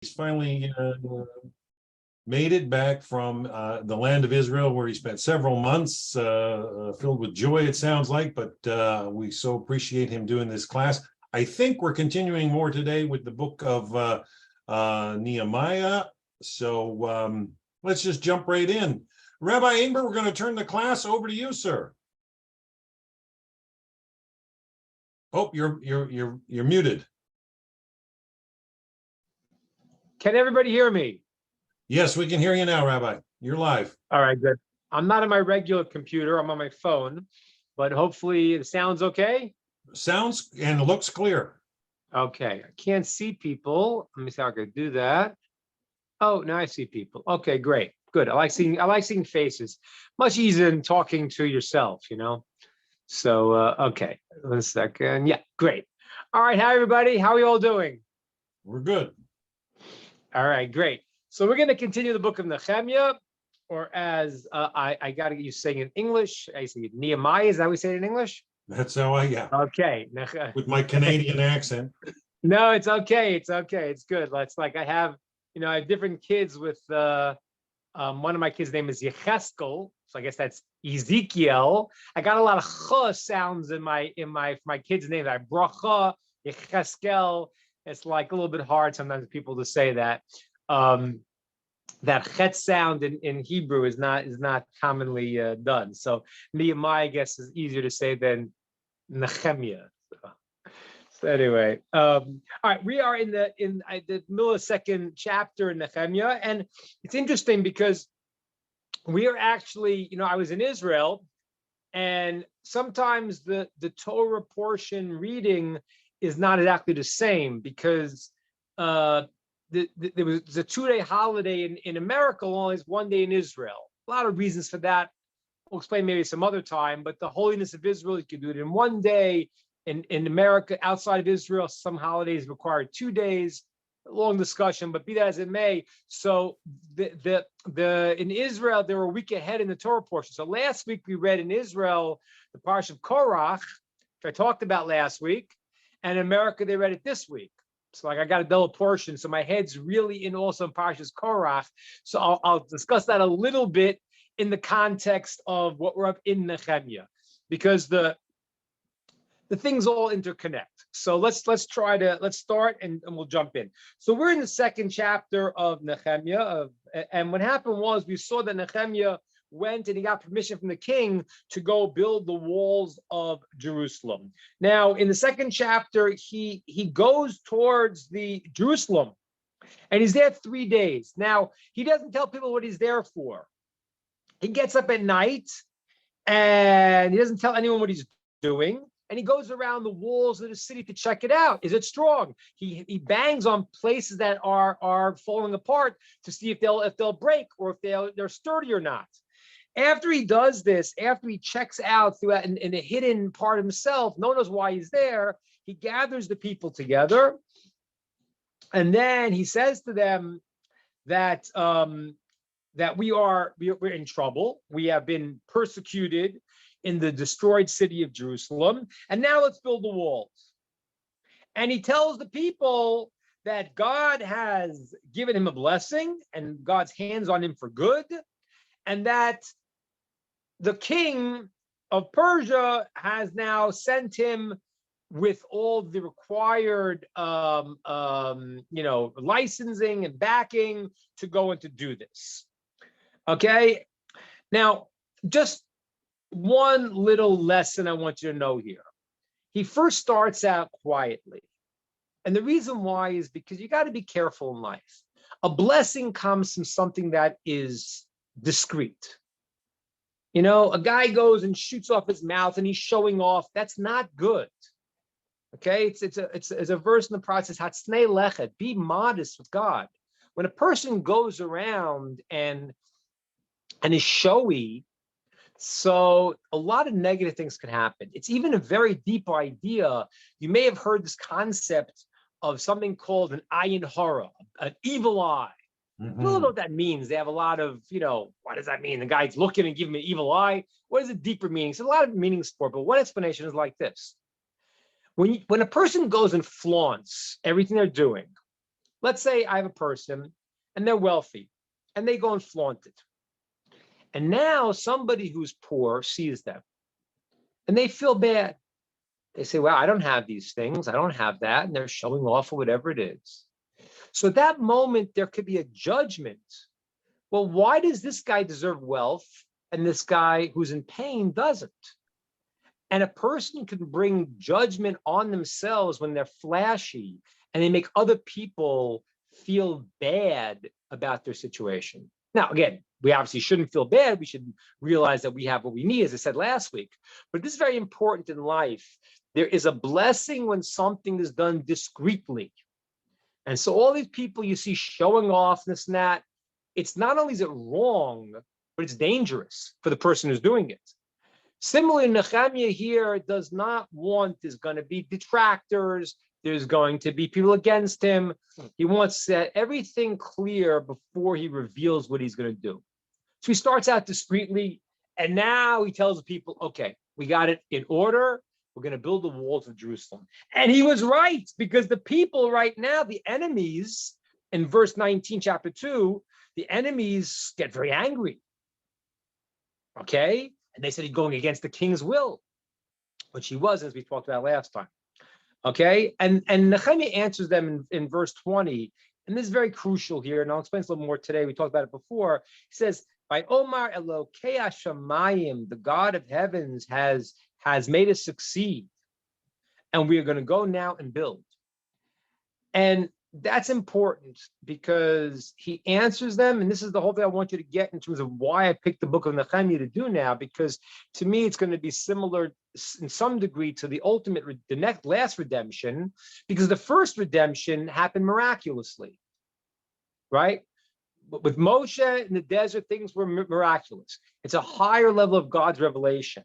He's finally made it back from the land of Israel, where he spent several months filled with joy, it sounds like, but we so appreciate him doing this class. I think we're continuing more today with the book of Nehemiah. So let's just jump right in. Rabbi Ingber, we're going to turn the class over to you, sir. Oh, you're muted. Can everybody hear me? Yes, we can hear you now, Rabbi. You're live. All right, good. I'm not on my regular computer. I'm on my phone, but hopefully the sound's okay. Sounds and looks clear. Okay, I can't see people. Let me see how I can do that. Oh, now I see people. Okay, great, good. I like seeing faces. Much easier than talking to yourself, you know. So okay, 1 second. Yeah, great. All right, hi everybody. How are you all doing? We're good. All right, great. So we're going to continue the book of Nehemiah, or as I got to get you saying in English, I say Nehemiah. Is that how we say it in English? That's how I Okay. with my Canadian accent. No, it's okay. It's okay. It's good. It's like I have different kids with one of my kids' name is Yecheskel, so I guess that's Ezekiel. I got a lot of ch sounds in my kids' names. I bracha, Yecheskel. It's like a little bit hard sometimes for people to say that. That chet sound in Hebrew is not commonly done. So Nehemiah, I guess, is easier to say than Nehemiah. So anyway, all right, we are in the middle of the second chapter in Nehemiah, and it's interesting because we are actually, I was in Israel, and sometimes the Torah portion reading is not exactly the same because there was a 2-day holiday in America, only 1 day in Israel. A lot of reasons for that. We'll explain maybe some other time, but the holiness of Israel, you can do it in 1 day. In America, outside of Israel, some holidays require 2 days. Long discussion, but be that as it may. So in Israel, they were a week ahead in the Torah portion. So last week we read in Israel the Parsha of Korach, which I talked about last week. And in America, they read it this week. So like I got a double portion. So my head's really in also in Parshas Korach. So I'll discuss that a little bit in the context of what we're up in Nehemiah, because the things all interconnect. So let's start and we'll jump in. So we're in the second chapter of Nehemiah, and what happened was we saw that Nehemiah went and he got permission from the king to go build the walls of Jerusalem. Now, in the second chapter, he goes towards the Jerusalem, and he's there 3 days. Now, he doesn't tell people what he's there for. He gets up at night, and he doesn't tell anyone what he's doing. And he goes around the walls of the city to check it out. Is it strong? He bangs on places that are falling apart to see if they'll break or if they're sturdy or not. After he does this, after he checks out throughout in a hidden part of himself, no one knows why he's there. He gathers the people together, and then he says to them that we're in trouble. We have been persecuted in the destroyed city of Jerusalem, and now let's build the walls. And he tells the people that God has given him a blessing and God's hands on him for good, and that the king of Persia has now sent him with all the required licensing and backing to go and to do this. Okay, now just one little lesson I want you to know here. He first starts out quietly. And the reason why is because you got to be careful in life. A blessing comes from something that is discreet. A guy goes and shoots off his mouth and he's showing off. That's not good. Okay, it's a verse in the process, Hatsnei lechet, be modest with God. When a person goes around and is showy, so a lot of negative things can happen. It's even a very deep idea. You may have heard this concept of something called an ayin hara, an evil eye. Mm-hmm. I don't know what that means. They have a lot of, what does that mean? The guy's looking and giving me an evil eye. What is a deeper meaning? There's a lot of meanings for it, but one explanation is like this. When a person goes and flaunts everything they're doing, Let's say I have a person and they're wealthy and they go and flaunt it. And now somebody who's poor sees them and they feel bad. They say, well, I don't have these things. I don't have that. And they're showing off or whatever it is. So at that moment, there could be a judgment. Well, why does this guy deserve wealth and this guy who's in pain doesn't? And a person can bring judgment on themselves when they're flashy and they make other people feel bad about their situation. Now, again, we obviously shouldn't feel bad. We should realize that we have what we need, as I said last week. But this is very important in life. There is a blessing when something is done discreetly. And so all these people you see showing off this and that, it's not only is it wrong, but it's dangerous for the person who's doing it. Similarly, Nehemiah here does not want, there's going to be detractors, there's going to be people against him. He wants to set everything clear before he reveals what he's going to do. So he starts out discreetly, and now he tells the people, okay, we got it in order. We're going to build the walls of Jerusalem. And he was right, because the people right now, the enemies, in verse 19, chapter 2, the enemies get very angry. Okay? And they said he's going against the king's will, which he was, as we talked about last time. Okay? And Nehemiah answers them in verse 20. And this is very crucial here, and I'll explain this a little more today. We talked about it before. He says, by Omar Elokei Hashamayim, the God of heavens has made us succeed. And we are going to go now and build. And that's important because he answers them. And this is the whole thing I want you to get in terms of why I picked the book of Nehemiah to do now, because to me, it's going to be similar in some degree to the ultimate, the last redemption, because the first redemption happened miraculously, right? But with Moshe in the desert, things were miraculous. It's a higher level of God's revelation.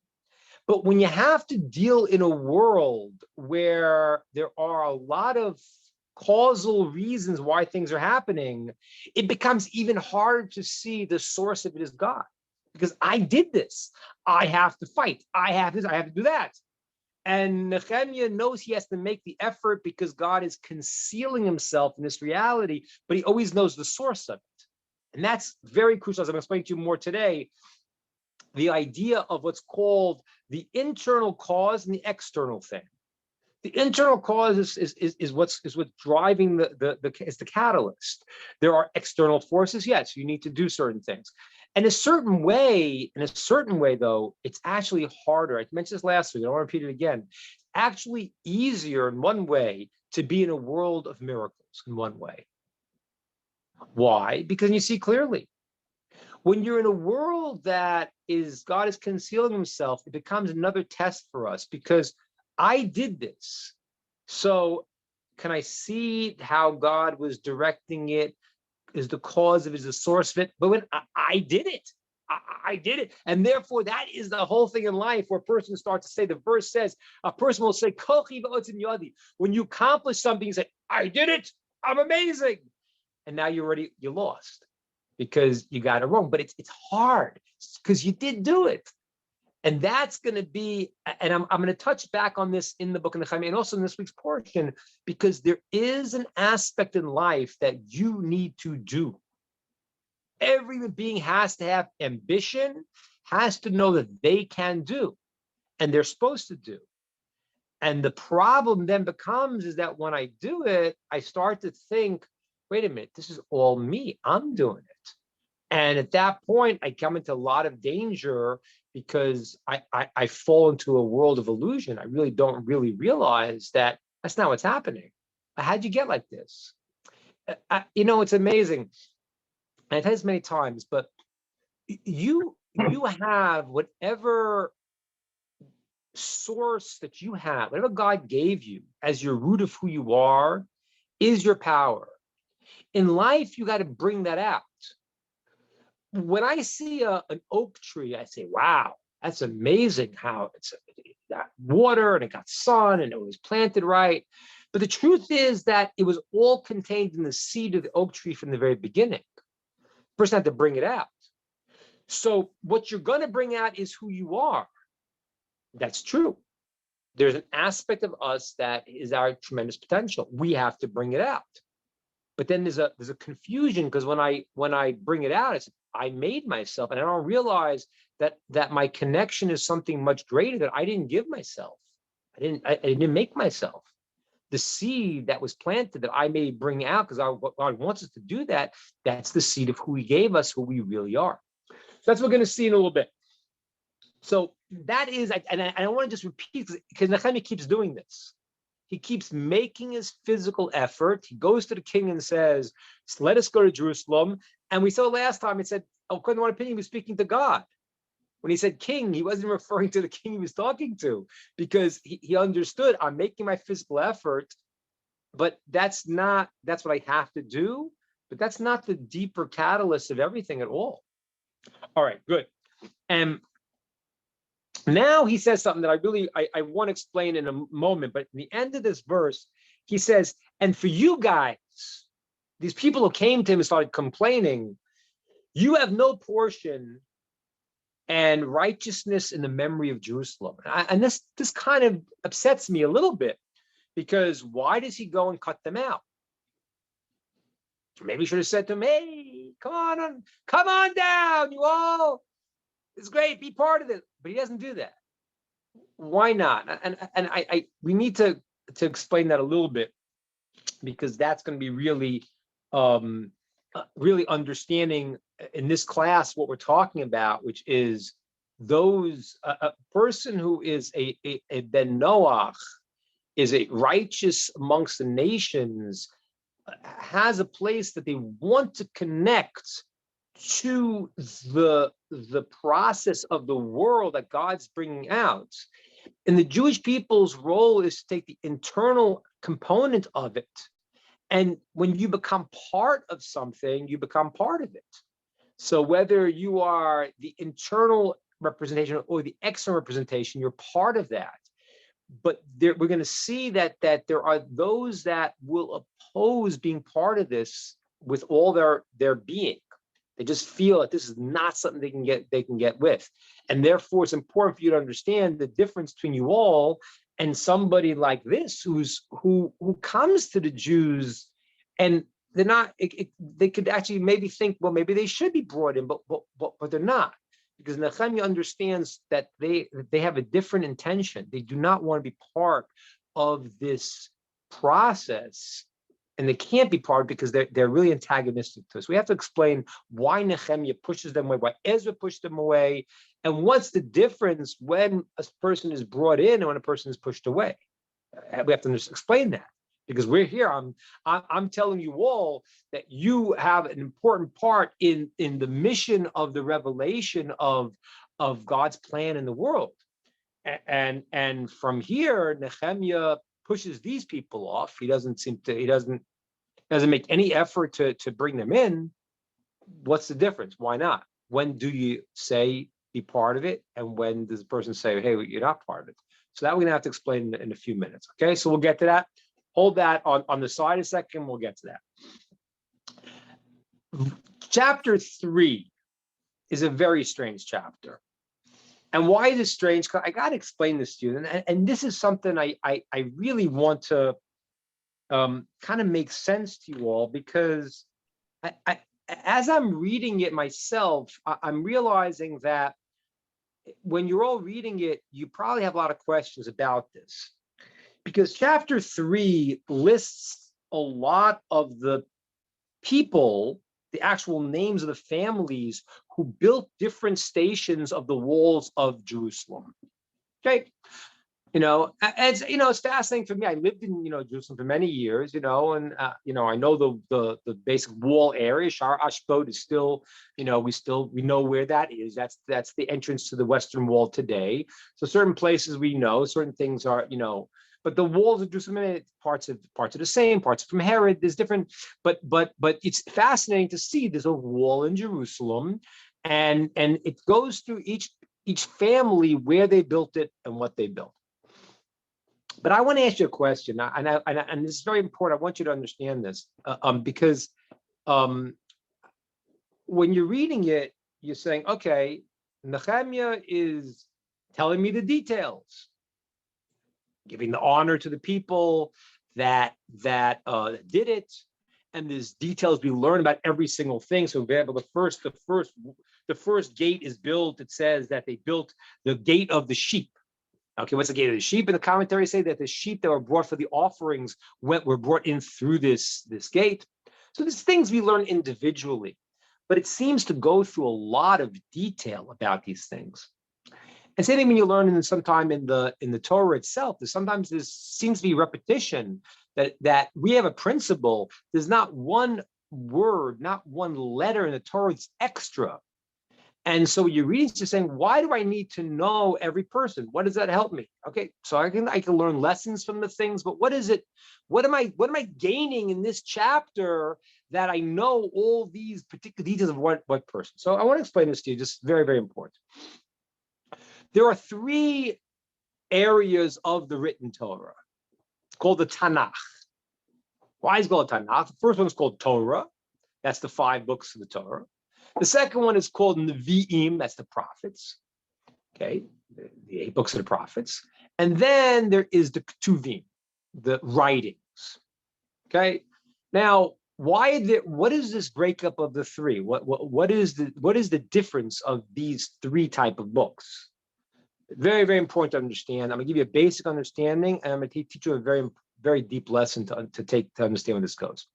But when you have to deal in a world where there are a lot of causal reasons why things are happening, it becomes even harder to see the source of it as God. Because I did this. I have to fight. I have this. I have to do that. And Nehemiah knows he has to make the effort because God is concealing himself in this reality, but he always knows the source of it. And that's very crucial, as I'm going to explain to you more today, the idea of what's called the internal cause and the external thing. The internal cause is what's driving is the catalyst. There are external forces, yes, you need to do certain things. And in a certain way, though, it's actually harder. I mentioned this last week, I don't want to repeat it again. Actually easier in one way to be in a world of miracles in one way. Why? Because you see clearly. When you're in a world that God is concealing himself, it becomes another test for us because I did this. So can I see how God was directing it? Is the cause of it, is the source of it? But when I did it, I did it. And therefore, that is the whole thing in life where a person starts to say, the verse says, a person will say, when you accomplish something, you say, I did it. I'm amazing. And now you lost because you got it wrong. But it's hard because you did do it. And that's going to be, and I'm going to touch back on this in the book of Nehemiah and also in this week's portion, because there is an aspect in life that you need to do. Every human being has to have ambition, has to know that they can do, and they're supposed to do. And the problem then becomes is that when I do it, I start to think, wait a minute, this is all me. I'm doing it. And at that point, I come into a lot of danger because I fall into a world of illusion. I really don't realize that that's not what's happening. How'd you get like this? It's amazing. And I've had this many times, but you have whatever source that you have, whatever God gave you as your root of who you are, is your power. In life, you got to bring that out. When I see an oak tree, I say, wow, that's amazing how it got water and it got sun and it was planted right. But the truth is that it was all contained in the seed of the oak tree from the very beginning. The person had to bring it out. So what you're going to bring out is who you are. That's true. There's an aspect of us that is our tremendous potential. We have to bring it out. But then there's a confusion, because when I bring it out, it's I made myself, and I don't realize that my connection is something much greater that I didn't give myself. I didn't make myself. The seed that was planted that I may bring out, because God wants us to do that, that's the seed of who he gave us, who we really are. So that's what we're going to see in a little bit. So that is, and I want to just repeat, because Nehemiah keeps doing this. He keeps making his physical effort. He goes to the king and says, let us go to Jerusalem. And we saw last time, it said, according to one opinion, he was speaking to God. When he said king, he wasn't referring to the king he was talking to, because he understood, I'm making my physical effort, but that's what I have to do. But that's not the deeper catalyst of everything at all. All right, good. And now he says something that I want to explain in a moment, but in the end of this verse, he says, and for you guys, these people who came to him and started complaining, you have no portion and righteousness in the memory of Jerusalem. And this kind of upsets me a little bit, because why does he go and cut them out? Maybe he should have said to them, hey, come on down, you all. It's great, be part of it. But he doesn't do that. Why not? And we need to explain that a little bit, because that's going to be really understanding in this class what we're talking about, which is a person who is a ben Noach, is a righteous amongst the nations, has a place that they want to connect to the process of the world that God's bringing out. And the Jewish people's role is to take the internal component of it. And when you become part of something, you become part of it. So whether you are the internal representation or the external representation, you're part of that. But we're going to see that there are those that will oppose being part of this with all their being. They just feel that this is not something they can get with. And therefore, it's important for you to understand the difference between you all and somebody like this who comes to the Jews, and they're not. They could actually maybe think, well, maybe they should be brought in, but they're not, because Nehemiah understands that they have a different intention. They do not want to be part of this process. And they can't be part because they're really antagonistic to us. We have to explain why Nehemiah pushes them away, why Ezra pushed them away, and what's the difference when a person is brought in and when a person is pushed away. We have to explain that, because we're here. I'm telling you all that you have an important part in the mission of the revelation of God's plan in the world. And from here, Nehemiah pushes these people off. He doesn't make any effort to bring them in. What's the difference? Why not? When do you say be part of it, and when does the person say, hey, you're not part of it? So that we're gonna have to explain in a few minutes. Okay, so we'll get to that. Hold that on the side a second. We'll get to that. Chapter 3 is a very strange chapter. And why is it strange? Because I got to explain this to you. And this is something I really want to kind of make sense to you all, because as I'm reading it myself, I'm realizing that when you're all reading it, you probably have a lot of questions about this. Because chapter 3 lists a lot of the people, the actual names of the families who built different stations of the walls of Jerusalem. Okay. It's fascinating for me. I lived in, Jerusalem for many years, and, I know the basic wall area. Shar Ashbod is still, we know where that is. That's the entrance to the Western Wall today. So certain places we know, certain things are, but the walls of Jerusalem, parts are the same, parts from Herod, there's different, but it's fascinating to see there's a wall in Jerusalem, and it goes through each family where they built it and what they built. But I want to ask you a question, and this is very important. I want you to understand this, because when you're reading it, you're saying, okay, Nehemiah is telling me the details, giving the honor to the people that did it, and there's details we learn about every single thing. So, for example, the first gate is built. It says that they built the gate of the sheep. Okay, what's the gate of the sheep? And the commentaries say that the sheep that were brought for the offerings were brought in through this gate. So there's things we learn individually, but it seems to go through a lot of detail about these things. And same thing when you learn sometime in the Torah itself. Sometimes there seems to be repetition that we have a principle. There's not one word, not one letter in the Torah that's extra. And so you're reading, just saying, why do I need to know every person? What does that help me? Okay, so I can learn lessons from the things, but what is it? What am I gaining in this chapter that I know all these particular details of what person? So I want to explain this to you, just very, very important. There are 3 areas of the written Torah called the Tanakh. Why is it called Tanakh? The first one is called Torah. That's the 5 books of the Torah. The second one is called Nevi'im, that's the prophets, okay, the 8 books of the prophets. And then there is the Ketuvim, the writings, okay? Now, what is this breakup of the 3? What is the difference of these 3 type of books? Very, very important to understand. I'm gonna give you a basic understanding, and I'm gonna teach you a very, very deep lesson to understand where this goes.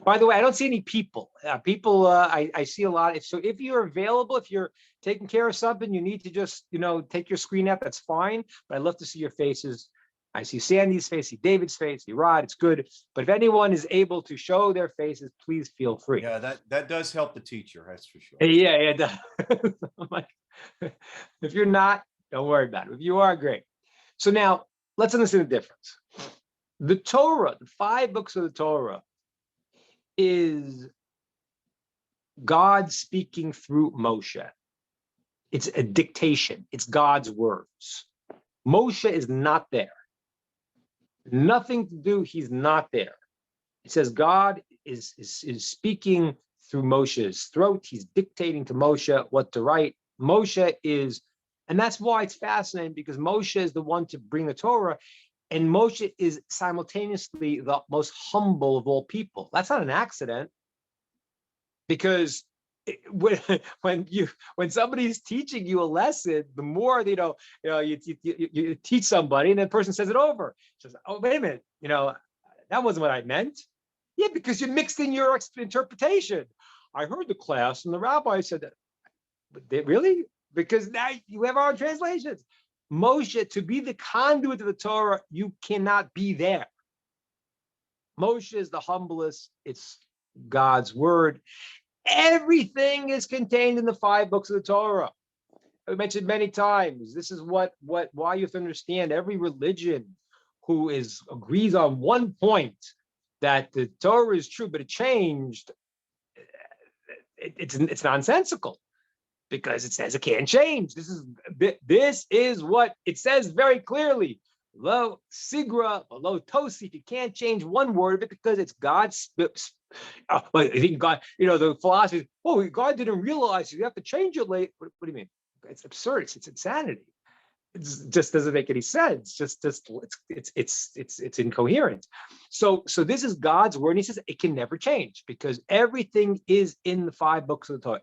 By the way, I don't see any people. I see a lot. So if you're available, if you're taking care of something, you need to just, take your screen out, that's fine. But I'd love to see your faces. I see Sandy's face, I see David's face, I see Rod, it's good. But if anyone is able to show their faces, please feel free. Yeah, that does help the teacher, that's for sure. Yeah. I'm like, if you're not, don't worry about it. If you are, great. So now let's understand the difference. The Torah, the 5 books of the Torah, is God speaking through Moshe. It's a dictation. It's God's words. Moshe is not there. Nothing to do. He's not there. It says God is speaking through Moshe's throat. He's dictating to Moshe what to write. Moshe is, and that's why it's fascinating, because Moshe is the one to bring the Torah. And Moshe is simultaneously the most humble of all people. That's not an accident, because when somebody's teaching you a lesson, the more you teach somebody, and the person says it over. Says, "Oh, wait a minute, that wasn't what I meant." Yeah, because you mixed in your interpretation. I heard the class, and the rabbi said that. But really? Because now you have our translations. Moshe, to be the conduit of the Torah, you cannot be there. Moshe is the humblest. It's God's word. Everything is contained in the 5 books of the Torah. I mentioned many times, this is why you have to understand every religion who agrees on one point, that the Torah is true, but it changed. It's nonsensical, because it says it can't change. This is what it says very clearly. Lo sigra, lo tosif. You can't change one word of it, because it's God's. I think God, the philosophy. Oh, God didn't realize you have to change it late. What do you mean? It's absurd. It's insanity. It just doesn't make any sense. It's incoherent. So this is God's word, and He says it can never change, because everything is in the 5 books of the Torah.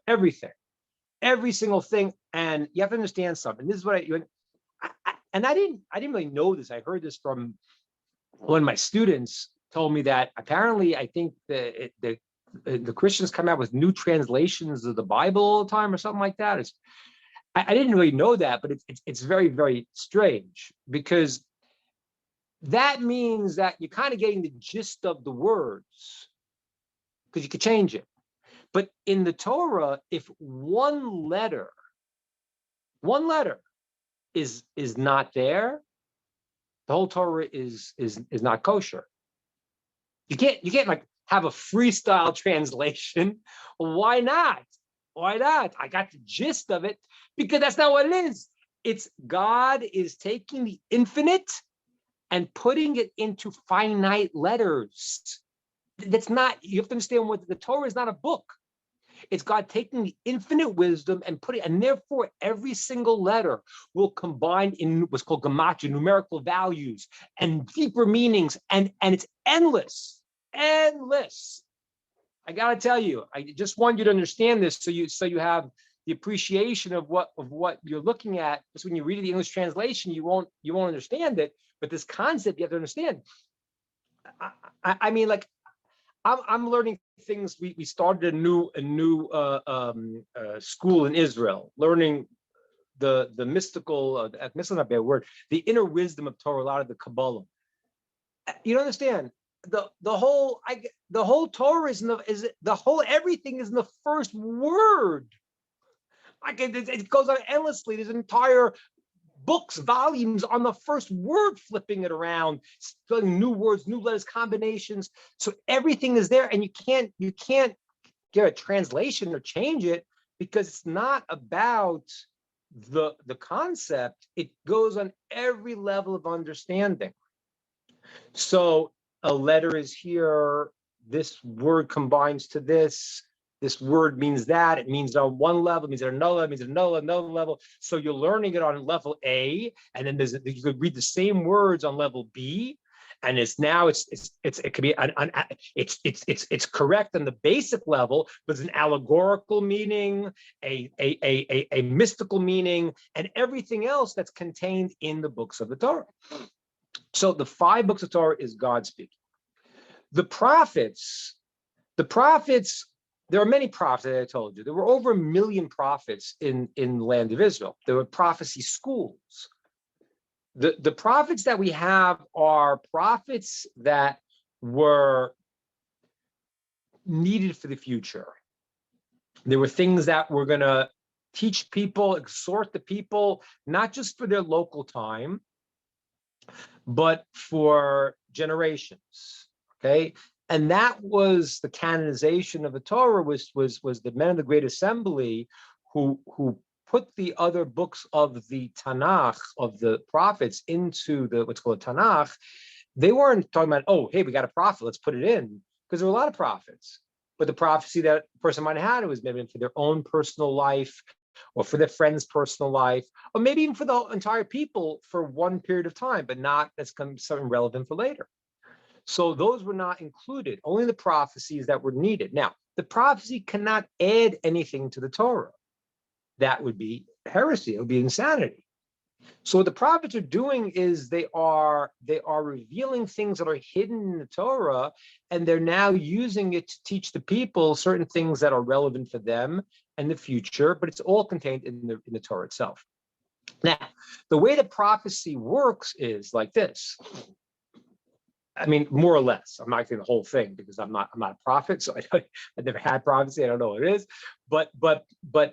Every single thing. And you have to understand something. This is what I didn't really know this. I heard this from one of my students. Told me that apparently, I think the Christians come out with new translations of the Bible all the time, or something like that. I didn't really know that, but it's very, very strange, because that means that you're kind of getting the gist of the words, because you could change it. But in the Torah, if one letter is not there, the whole Torah is not kosher. You can't like have a freestyle translation. Why not? I got the gist of it, because that's not what it is. It's God is taking the infinite and putting it into finite letters. That's not, you have to understand what the Torah is not a book. It's God taking the infinite wisdom and putting, and therefore every single letter will combine in what's called gematria, numerical values and deeper meanings, and it's endless. I gotta tell you, I just want you to understand this so you have the appreciation of what you're looking at. Because when you read the English translation, you won't understand it. But this concept you have to understand. I mean, like I'm learning things. We started a new school in Israel, learning the mystical, mystical not a bad word, the inner wisdom of Torah, a lot of the Kabbalah. You don't understand the whole Torah is the whole everything is in the first word. Like it goes on endlessly. There's entire books, volumes on the first word, flipping it around, spelling new words, new letters, combinations. So everything is there, and you can't get a translation or change it because it's not about the concept. It goes on every level of understanding. So a letter is here. This word combines to this. This word means that. It means on one level, it means at another level, it means at another level. So you're learning it on level A, and then you could read the same words on level B, and it could be it's correct on the basic level, but it's an allegorical meaning, a mystical meaning, and everything else that's contained in the books of the Torah. So the 5 books of Torah is God speaking. The prophets, there are many prophets, I told you. There were over 1 million prophets in the land of Israel. There were prophecy schools. The prophets that we have are prophets that were needed for the future. There were things that were going to teach people, exhort the people, not just for their local time, but for generations. Okay. And that was the canonization of the Torah, was the men of the Great Assembly who put the other books of the Tanakh, of the prophets, into the what's called Tanakh. They weren't talking about, oh, hey, we got a prophet, let's put it in, because there were a lot of prophets. But the prophecy that a person might have had, it was maybe for their own personal life, or for their friend's personal life, or maybe even for the entire people for one period of time, but not that's something relevant for later. So those were not included, only the prophecies that were needed. Now, the prophecy cannot add anything to the Torah. That would be heresy, it would be insanity. So what the prophets are doing is they are revealing things that are hidden in the Torah, and they're now using it to teach the people certain things that are relevant for them and the future, but it's all contained in the Torah itself. Now, the way the prophecy works is like this. I mean, more or less. I'm not saying the whole thing because I'm not a prophet, so I've never had prophecy. I don't know what it is, but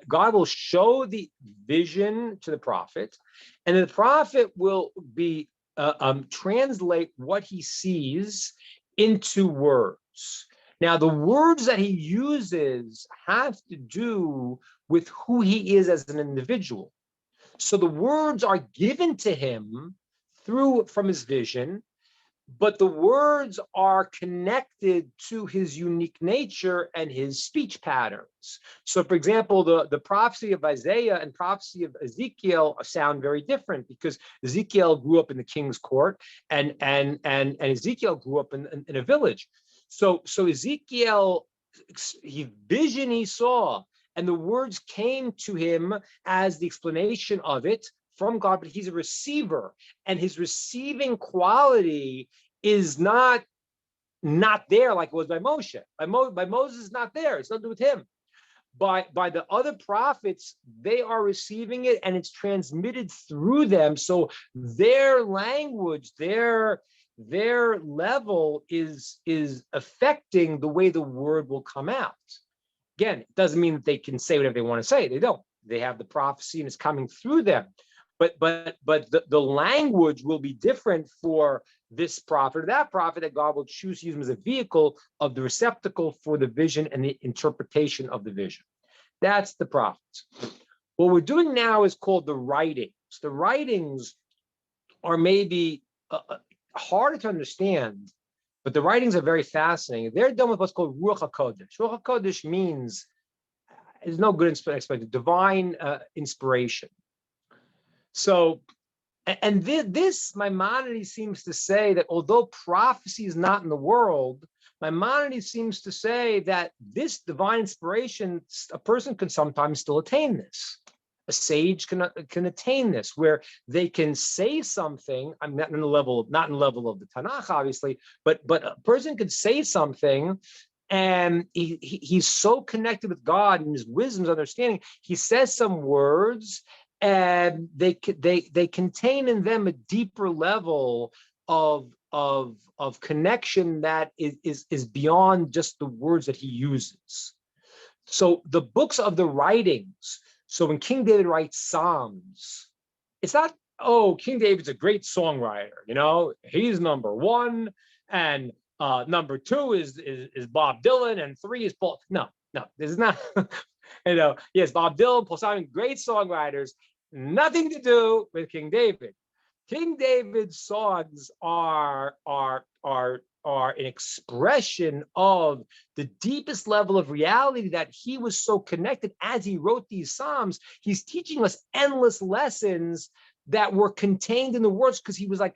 God will show the vision to the prophet, and the prophet will be translate what he sees into words. Now, the words that he uses have to do with who he is as an individual. So the words are given to him from his vision, but the words are connected to his unique nature and his speech patterns. So, for example, the prophecy of Isaiah and prophecy of Ezekiel sound very different, because Ezekiel grew up in the king's court, and Ezekiel grew up in a village. So Ezekiel, vision he saw, and the words came to him as the explanation of it from God, but he's a receiver, and his receiving quality is not there like it was by Moshe. By Moses, not there. It's nothing to do with him. By the other prophets, they are receiving it, and it's transmitted through them. So their language, their level is affecting the way the word will come out. Again, it doesn't mean that they can say whatever they want to say. They don't. They have the prophecy, and it's coming through them. But the language will be different for this prophet or that prophet, that God will choose to use him as a vehicle of the receptacle for the vision and the interpretation of the vision. That's the prophets. What we're doing now is called the writings. The writings are maybe harder to understand, but the writings are very fascinating. They're done with what's called Ruach HaKodesh. Ruach HaKodesh means, there's no good explanation, divine inspiration. So, this Maimonides seems to say that although prophecy is not in the world, Maimonides seems to say that this divine inspiration, a person can sometimes still attain this. A sage can attain this, where they can say something. I'm not in the level of the Tanakh, obviously, but a person could say something, and he's so connected with God and his wisdom, his understanding. He says some words, and they contain in them a deeper level of connection that is beyond just the words that he uses. So the books of the writings. So when King David writes Psalms, it's not, oh, King David's a great songwriter, he's number one, and number two is Bob Dylan, and three is Paul. No, this is not, yes, Bob Dylan, Paul Simon, great songwriters, nothing to do with King David. King David's songs are an expression of the deepest level of reality that he was so connected as he wrote these Psalms. He's teaching us endless lessons that were contained in the words, because he was like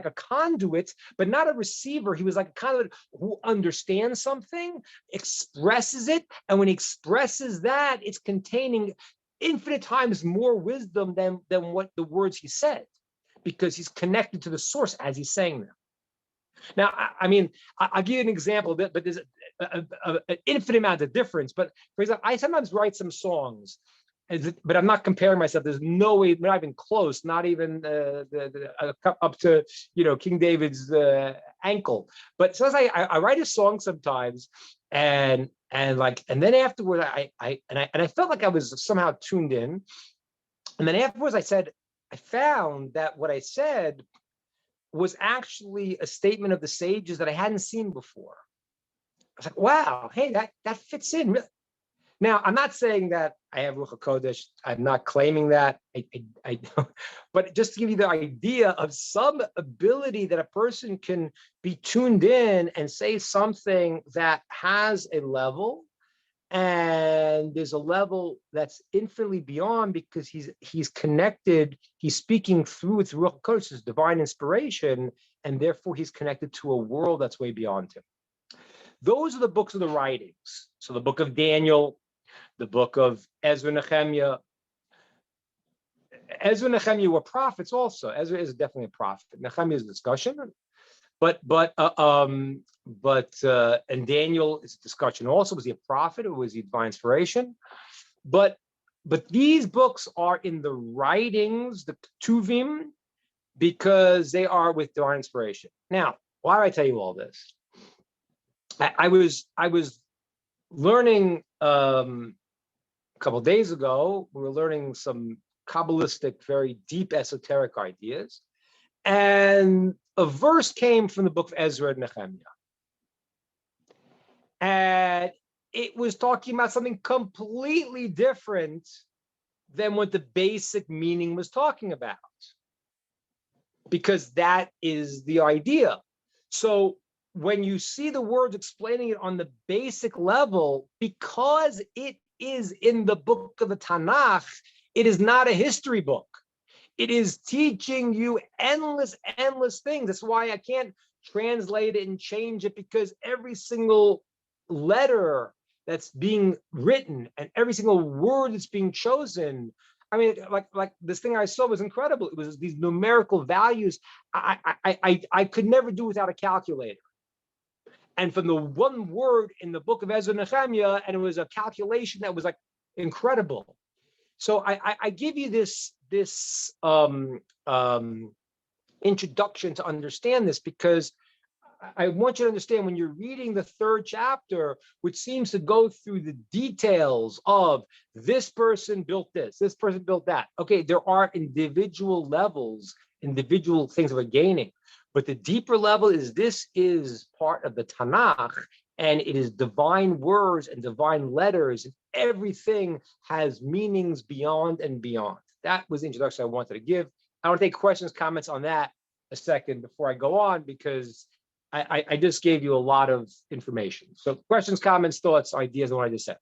a conduit, but not a receiver. He was like a conduit who understands something, expresses it, and when he expresses that, it's containing infinite times more wisdom than what the words he said, because he's connected to the source as he's saying them. Now, I'll give you an example, but there's an infinite amount of difference. But for example, I sometimes write some songs, but I'm not comparing myself. There's no way, not even close, not even up to King David's ankle. But so I write a song sometimes, and then afterward, I felt like I was somehow tuned in, and then afterwards I found that what I said was actually a statement of the sages that I hadn't seen before. I was like, wow, hey, that fits in. Now, I'm not saying that I have Ruach HaKodesh. I'm not claiming that. I don't. But just to give you the idea of some ability that a person can be tuned in and say something that has a level, and there's a level that's infinitely beyond, because he's connected, he's speaking through Ruach HaKodesh, his divine inspiration, and therefore he's connected to a world that's way beyond him. Those are the books of the writings. So the book of Daniel, the book of Ezra, Nehemiah. Ezra and Nehemiah were prophets also. Ezra is definitely a prophet. Nehemiah is a discussion. And Daniel is a discussion also. Was he a prophet, or was he divine inspiration? But these books are in the writings, the Ketuvim, because they are with divine inspiration. Now, why do I tell you all this? I was learning a couple of days ago. We were learning some Kabbalistic, very deep esoteric ideas, and a verse came from the book of Ezra and Nehemiah. And it was talking about something completely different than what the basic meaning was talking about, because that is the idea. So when you see the words explaining it on the basic level, because it is in the book of the Tanakh, it is not a history book. It is teaching you endless things. That's why I can't translate it and change it, because every single letter that's being written and every single word that's being chosen, like this thing I saw was incredible. It was these numerical values. I could never do without a calculator. And from the one word in the book of Ezra and Nehemiah, and it was a calculation that was like incredible. So I give you this introduction to understand this, because I want you to understand, when you're reading the third chapter, which seems to go through the details of this person built this person built that. Okay, there are individual levels, individual things that we're gaining, but the deeper level is this is part of the Tanakh, and it is divine words and divine letters, and everything has meanings beyond and beyond. That was the introduction I wanted to give. I want to take questions, comments on that a second before I go on, because I just gave you a lot of information. So questions, comments, thoughts, ideas on what I just said.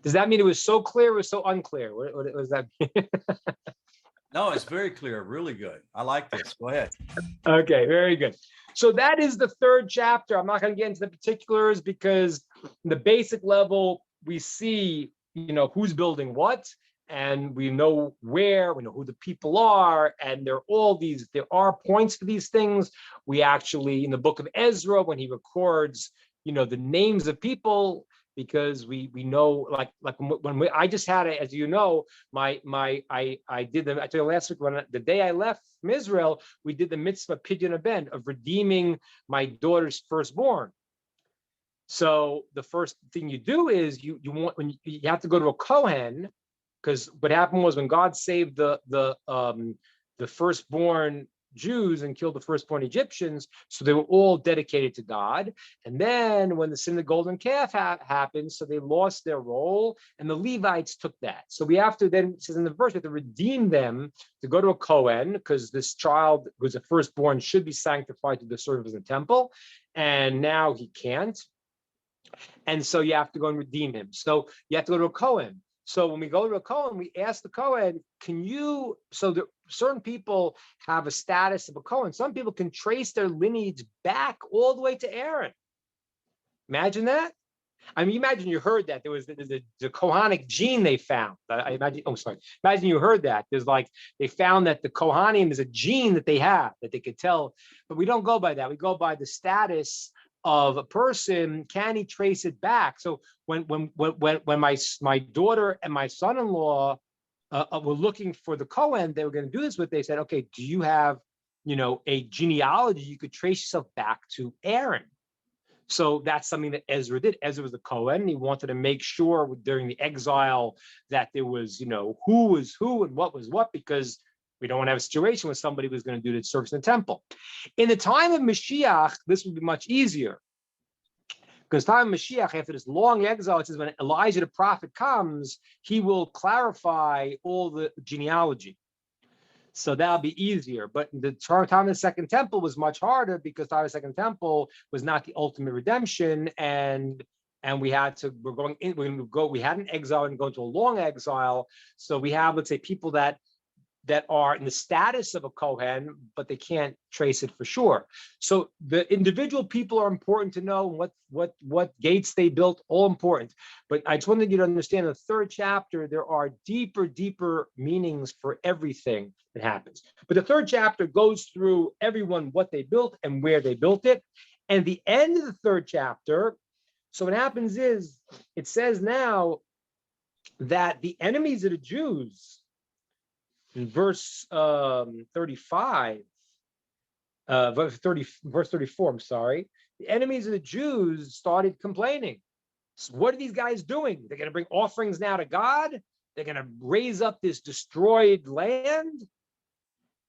Does that mean it was so clear or so unclear? What does that mean? No, it's very clear. Really good. I like this. Go ahead. Okay, very good. So that is the third chapter. I'm not going to get into the particulars because the basic level, we see, who's building what, and we know where, we know who the people are, and there are points for these things. We actually, in the book of Ezra, when he records, the names of people, because we know, like I just had it, as you know, I did I told you last week, the day I left from Israel, we did the mitzvah pidyon ben of redeeming my daughter's firstborn. So the first thing you do is you have to go to a Kohen, because what happened was when God saved the firstborn Jews and killed the firstborn Egyptians, so they were all dedicated to God. And then when the sin of the golden calf happened, so they lost their role, and the Levites took that. So we have to then, it says in the verse, we have to redeem them to go to a Kohen, because this child who's a firstborn should be sanctified to the service in the temple, and now he can't. And so you have to go and redeem him. So you have to go to a Kohen. So when we go to a Kohen, we ask the Kohen, certain people have a status of a Kohen. Some people can trace their lineage back all the way to Aaron. Imagine that. I mean, imagine you heard that. There's the Kohanic gene they found. Imagine you heard that. They found that the Kohanim is a gene that they have, that they could tell. But we don't go by that. We go by the status of a person. Can he trace it back? So when my daughter and my son-in-law were looking for the Kohen, they were going to do this. But they said, okay, do you have, a genealogy you could trace yourself back to Aaron? So that's something that Ezra did. Ezra was the Kohen. He wanted to make sure during the exile that there was, who was who and what was what, because we don't want to have a situation where somebody was going to do the service in the temple. In the time of Mashiach, this would be much easier. Because time of Mashiach, after this long exile, it says when Elijah the prophet comes, he will clarify all the genealogy. So that'll be easier. But the time of the Second Temple was much harder, because time of the Second Temple was not the ultimate redemption, and we had an exile and go into a long exile. So we have, let's say, people that are in the status of a Kohen, but they can't trace it for sure. So the individual people are important to know, what gates they built, all important. But I just wanted you to understand, in the third chapter, there are deeper meanings for everything that happens. But the third chapter goes through everyone, what they built and where they built it. And the end of the third chapter, so what happens is, it says now that the enemies of the Jews, in verse 35, verse 34, I'm sorry, the enemies of the Jews started complaining. So what are these guys doing? They're going to bring offerings now to God? They're going to raise up this destroyed land?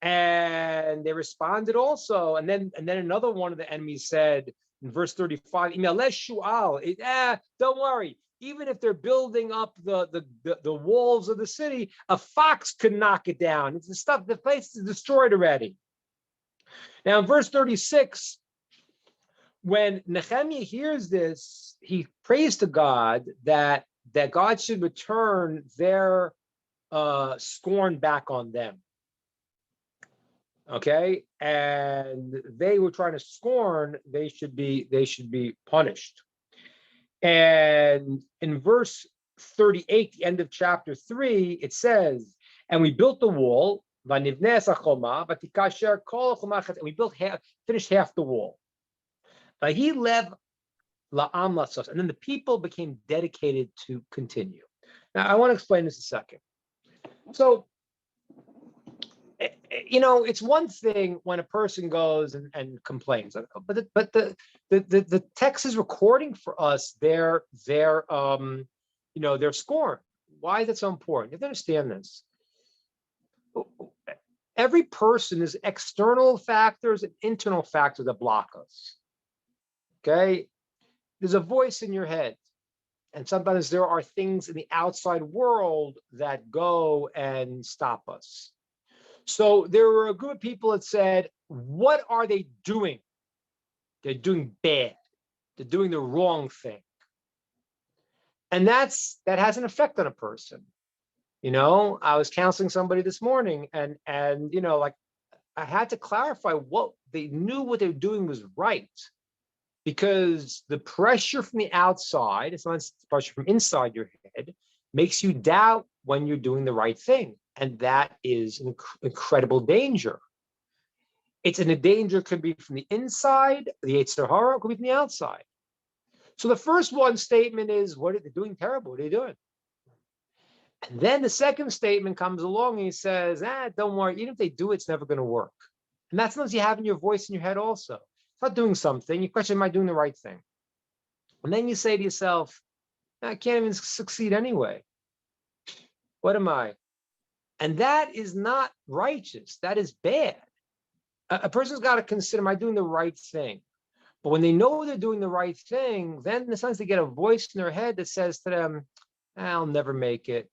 And they responded also. And then another one of the enemies said in verse 35, don't worry. Even if they're building up the walls of the city, a fox could knock it down. It's the place is destroyed already. Now, in verse 36, when Nehemiah hears this, he prays to God that God should return their scorn back on them. Okay, and they were trying to scorn; they should be punished. And in verse 38, the end of chapter 3, it says, and we built the wall, and we finished half the wall. And then the people became dedicated to continue. Now, I want to explain this a second. So, it's one thing when a person goes and complains, but the text is recording for us their scorn. Why is it so important? You have to understand this. Every person is external factors and internal factors that block us. Okay, there's a voice in your head, and sometimes there are things in the outside world that go and stop us. So there were a group of people that said, what are they doing? They're doing bad. They're doing the wrong thing. And that has an effect on a person. I was counseling somebody this morning, and like, I had to clarify what they knew what they were doing was right, because the pressure from the outside, it's not pressure from inside your head, makes you doubt when you're doing the right thing. And that is an incredible danger. A danger could be from the inside, the Yetzer Hara, could be from the outside. So the first one statement is, what are they doing terrible? What are they doing? And then the second statement comes along and he says, don't worry, even if they do, it's never going to work. And that's unless you have your voice in your head also. It's not doing something. You question, am I doing the right thing? And then you say to yourself, I can't even succeed anyway. What am I? And that is not righteous. That is bad. A person's got to consider, am I doing the right thing? But when they know they're doing the right thing, then in the sense they get a voice in their head that says to them, I'll never make it.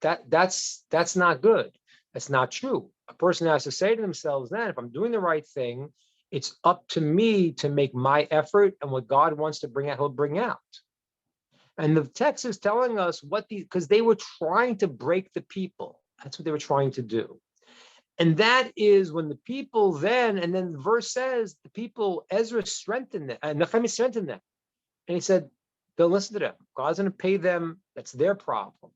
That's not good. That's not true. A person has to say to themselves, then, if I'm doing the right thing, it's up to me to make my effort, and what God wants to bring out, he'll bring out. And the text is telling us because they were trying to break the people. That's what they were trying to do. And that is when the people and then the verse says, the people, Ezra strengthened them, Nehemiah strengthened them. And he said, don't listen to them. God's going to pay them. That's their problem.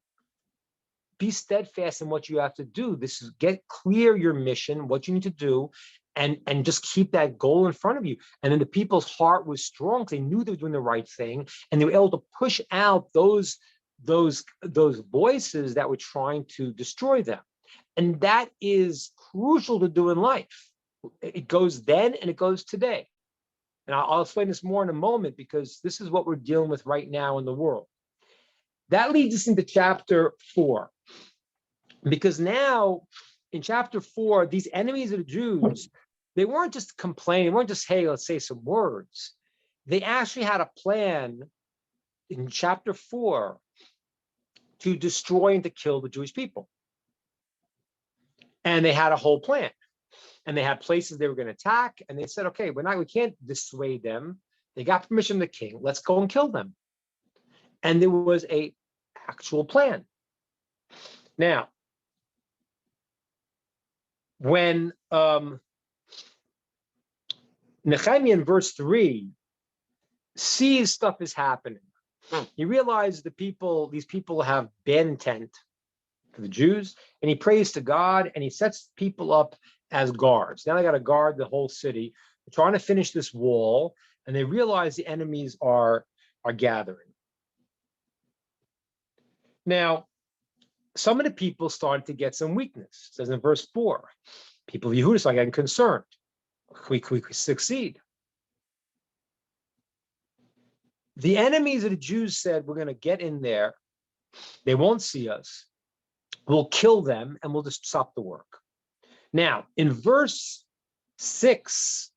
Be steadfast in what you have to do. This is get clear your mission, what you need to do, and just keep that goal in front of you. And then the people's heart was strong. They knew they were doing the right thing, and they were able to push out those voices that were trying to destroy them. And that is crucial to do in life. It goes then and it goes today. And I'll explain this more in a moment, because this is what we're dealing with right now in the world. That leads us into chapter 4. Because now in chapter 4, these enemies of the Jews, they weren't just complaining, they weren't just, hey, let's say some words. They actually had a plan in chapter 4 to destroy and to kill the Jewish people. And they had a whole plan. And they had places they were going to attack. And they said, okay, we can't dissuade them. They got permission from the king. Let's go and kill them. And there was an actual plan. Now, when Nehemiah in verse 3 sees stuff is happening, he realizes these people have bad intent for the Jews, and he prays to God, and he sets people up as guards. Now they got to guard the whole city. They're trying to finish this wall, and they realize the enemies are gathering. Now, some of the people started to get some weakness. It says in verse 4, people of Yehuda started getting concerned. We succeed. The enemies of the Jews said, we're going to get in there. They won't see us. We'll kill them, and we'll just stop the work. Now, in verse 6,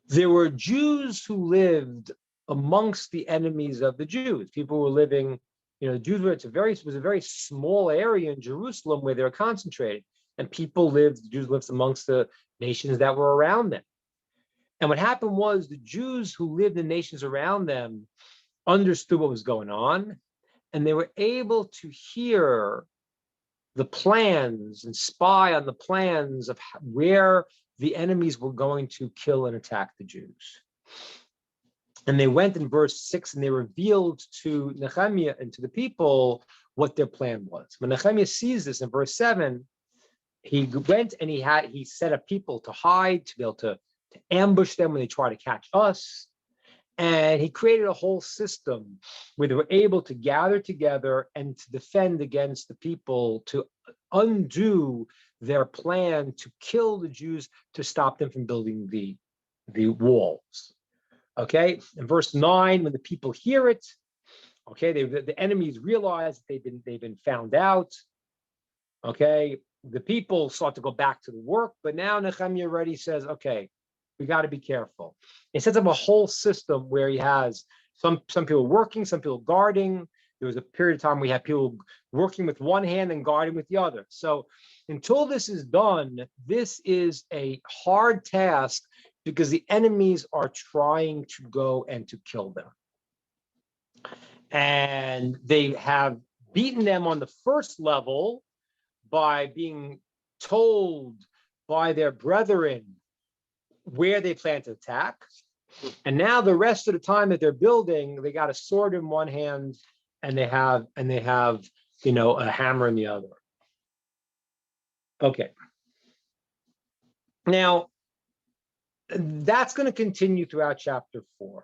there were Jews who lived amongst the enemies of the Jews. People were living, Jews were, it was a very small area in Jerusalem where they were concentrated. And Jews lived amongst the nations that were around them. And what happened was the Jews who lived in nations around them understood what was going on, and they were able to hear the plans and spy on the plans of where the enemies were going to kill and attack the Jews. And they went in verse 6, and they revealed to Nehemiah and to the people what their plan was. When Nehemiah sees this in verse 7, he went and he set up people to hide, to be able to ambush them when they try to catch us. And he created a whole system where they were able to gather together and to defend against the people, to undo their plan to kill the Jews, to stop them from building the walls. Okay, in verse 9, when the people hear it, okay, the enemies realize that they've been found out. Okay, the people start to go back to the work, but now Nehemiah already says, okay, we got to be careful. He sets up a whole system where he has some people working, some people guarding. There was a period of time we had people working with one hand and guarding with the other. So until this is done, this is a hard task, because the enemies are trying to go and to kill them. And they have beaten them on the first level by being told by their brethren where they plan to attack. And now the rest of the time that they're building, they got a sword in one hand and they have a hammer in the other. Okay. Now, that's going to continue throughout chapter 4.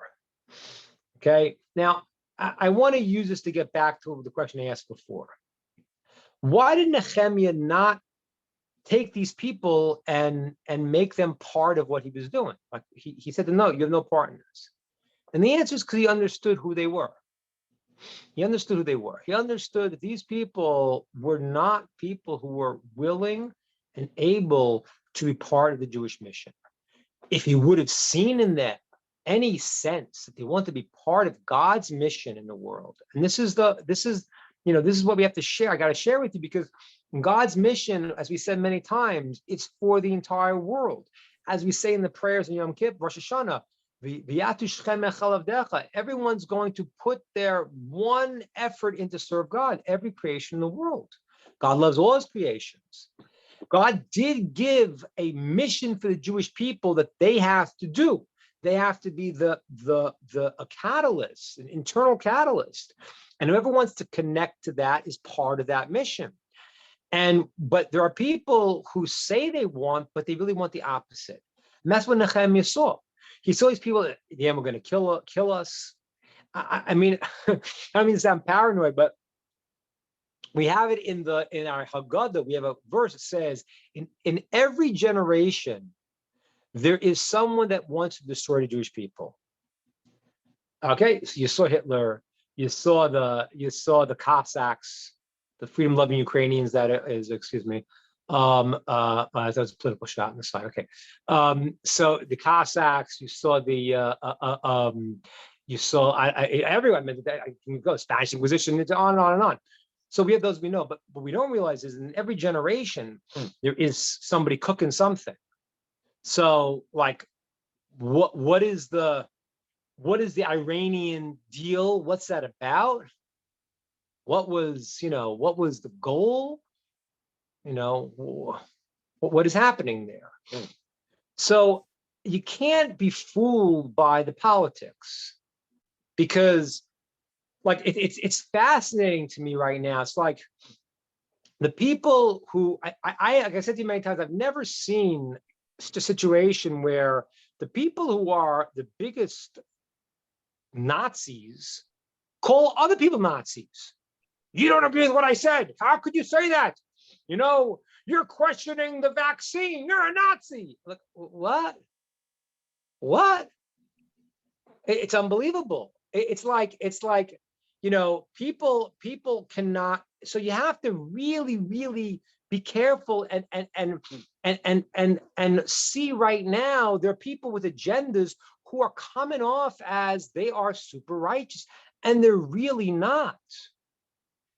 Okay. Now, I want to use this to get back to the question I asked before. Why did Nehemiah not take these people and make them part of what he was doing? Like he said, no, you have no part in this. And the answer is because he understood who they were. He understood who they were. He understood that these people were not people who were willing and able to be part of the Jewish mission. If he would have seen in them any sense that they want to be part of God's mission in the world, and this is what we have to share. I got to share with you, because God's mission, as we said many times, it's for the entire world. As we say in the prayers in Yom Kippur, Rosh Hashanah, everyone's going to put their one effort in to serve God, every creation in the world. God loves all his creations. God did give a mission for the Jewish people that they have to do. They have to be a catalyst, an internal catalyst. And whoever wants to connect to that is part of that mission. But there are people who say they want, but they really want the opposite. And that's what Nehemiah saw. He saw these people, yeah, we're going to kill us. I mean, I don't mean to sound paranoid, but we have it in our Haggadah. We have a verse that says, in every generation, there is someone that wants to destroy the Jewish people. Okay, so you saw Hitler, you saw the Cossacks, the freedom-loving Ukrainians. That was a political shot on the side. Okay, so the Cossacks, you saw everyone. I can go Spanish Inquisition, it's on and on and on. So we have those we know, but what we don't realize is in every generation there is somebody cooking something. So, like, what is the Iranian deal? What's that about? What was the goal? What is happening there? So you can't be fooled by the politics, because like it's fascinating to me right now. It's like the people who like I said to you many times, I've never seen a situation where the people who are the biggest Nazis call other people Nazis. You don't agree with what I said. How could you say that? You're questioning the vaccine. You're a Nazi. Like, what? It's unbelievable. It's like people cannot. So you have to really, really be careful and see right now there are people with agendas who are coming off as they are super righteous, and they're really not.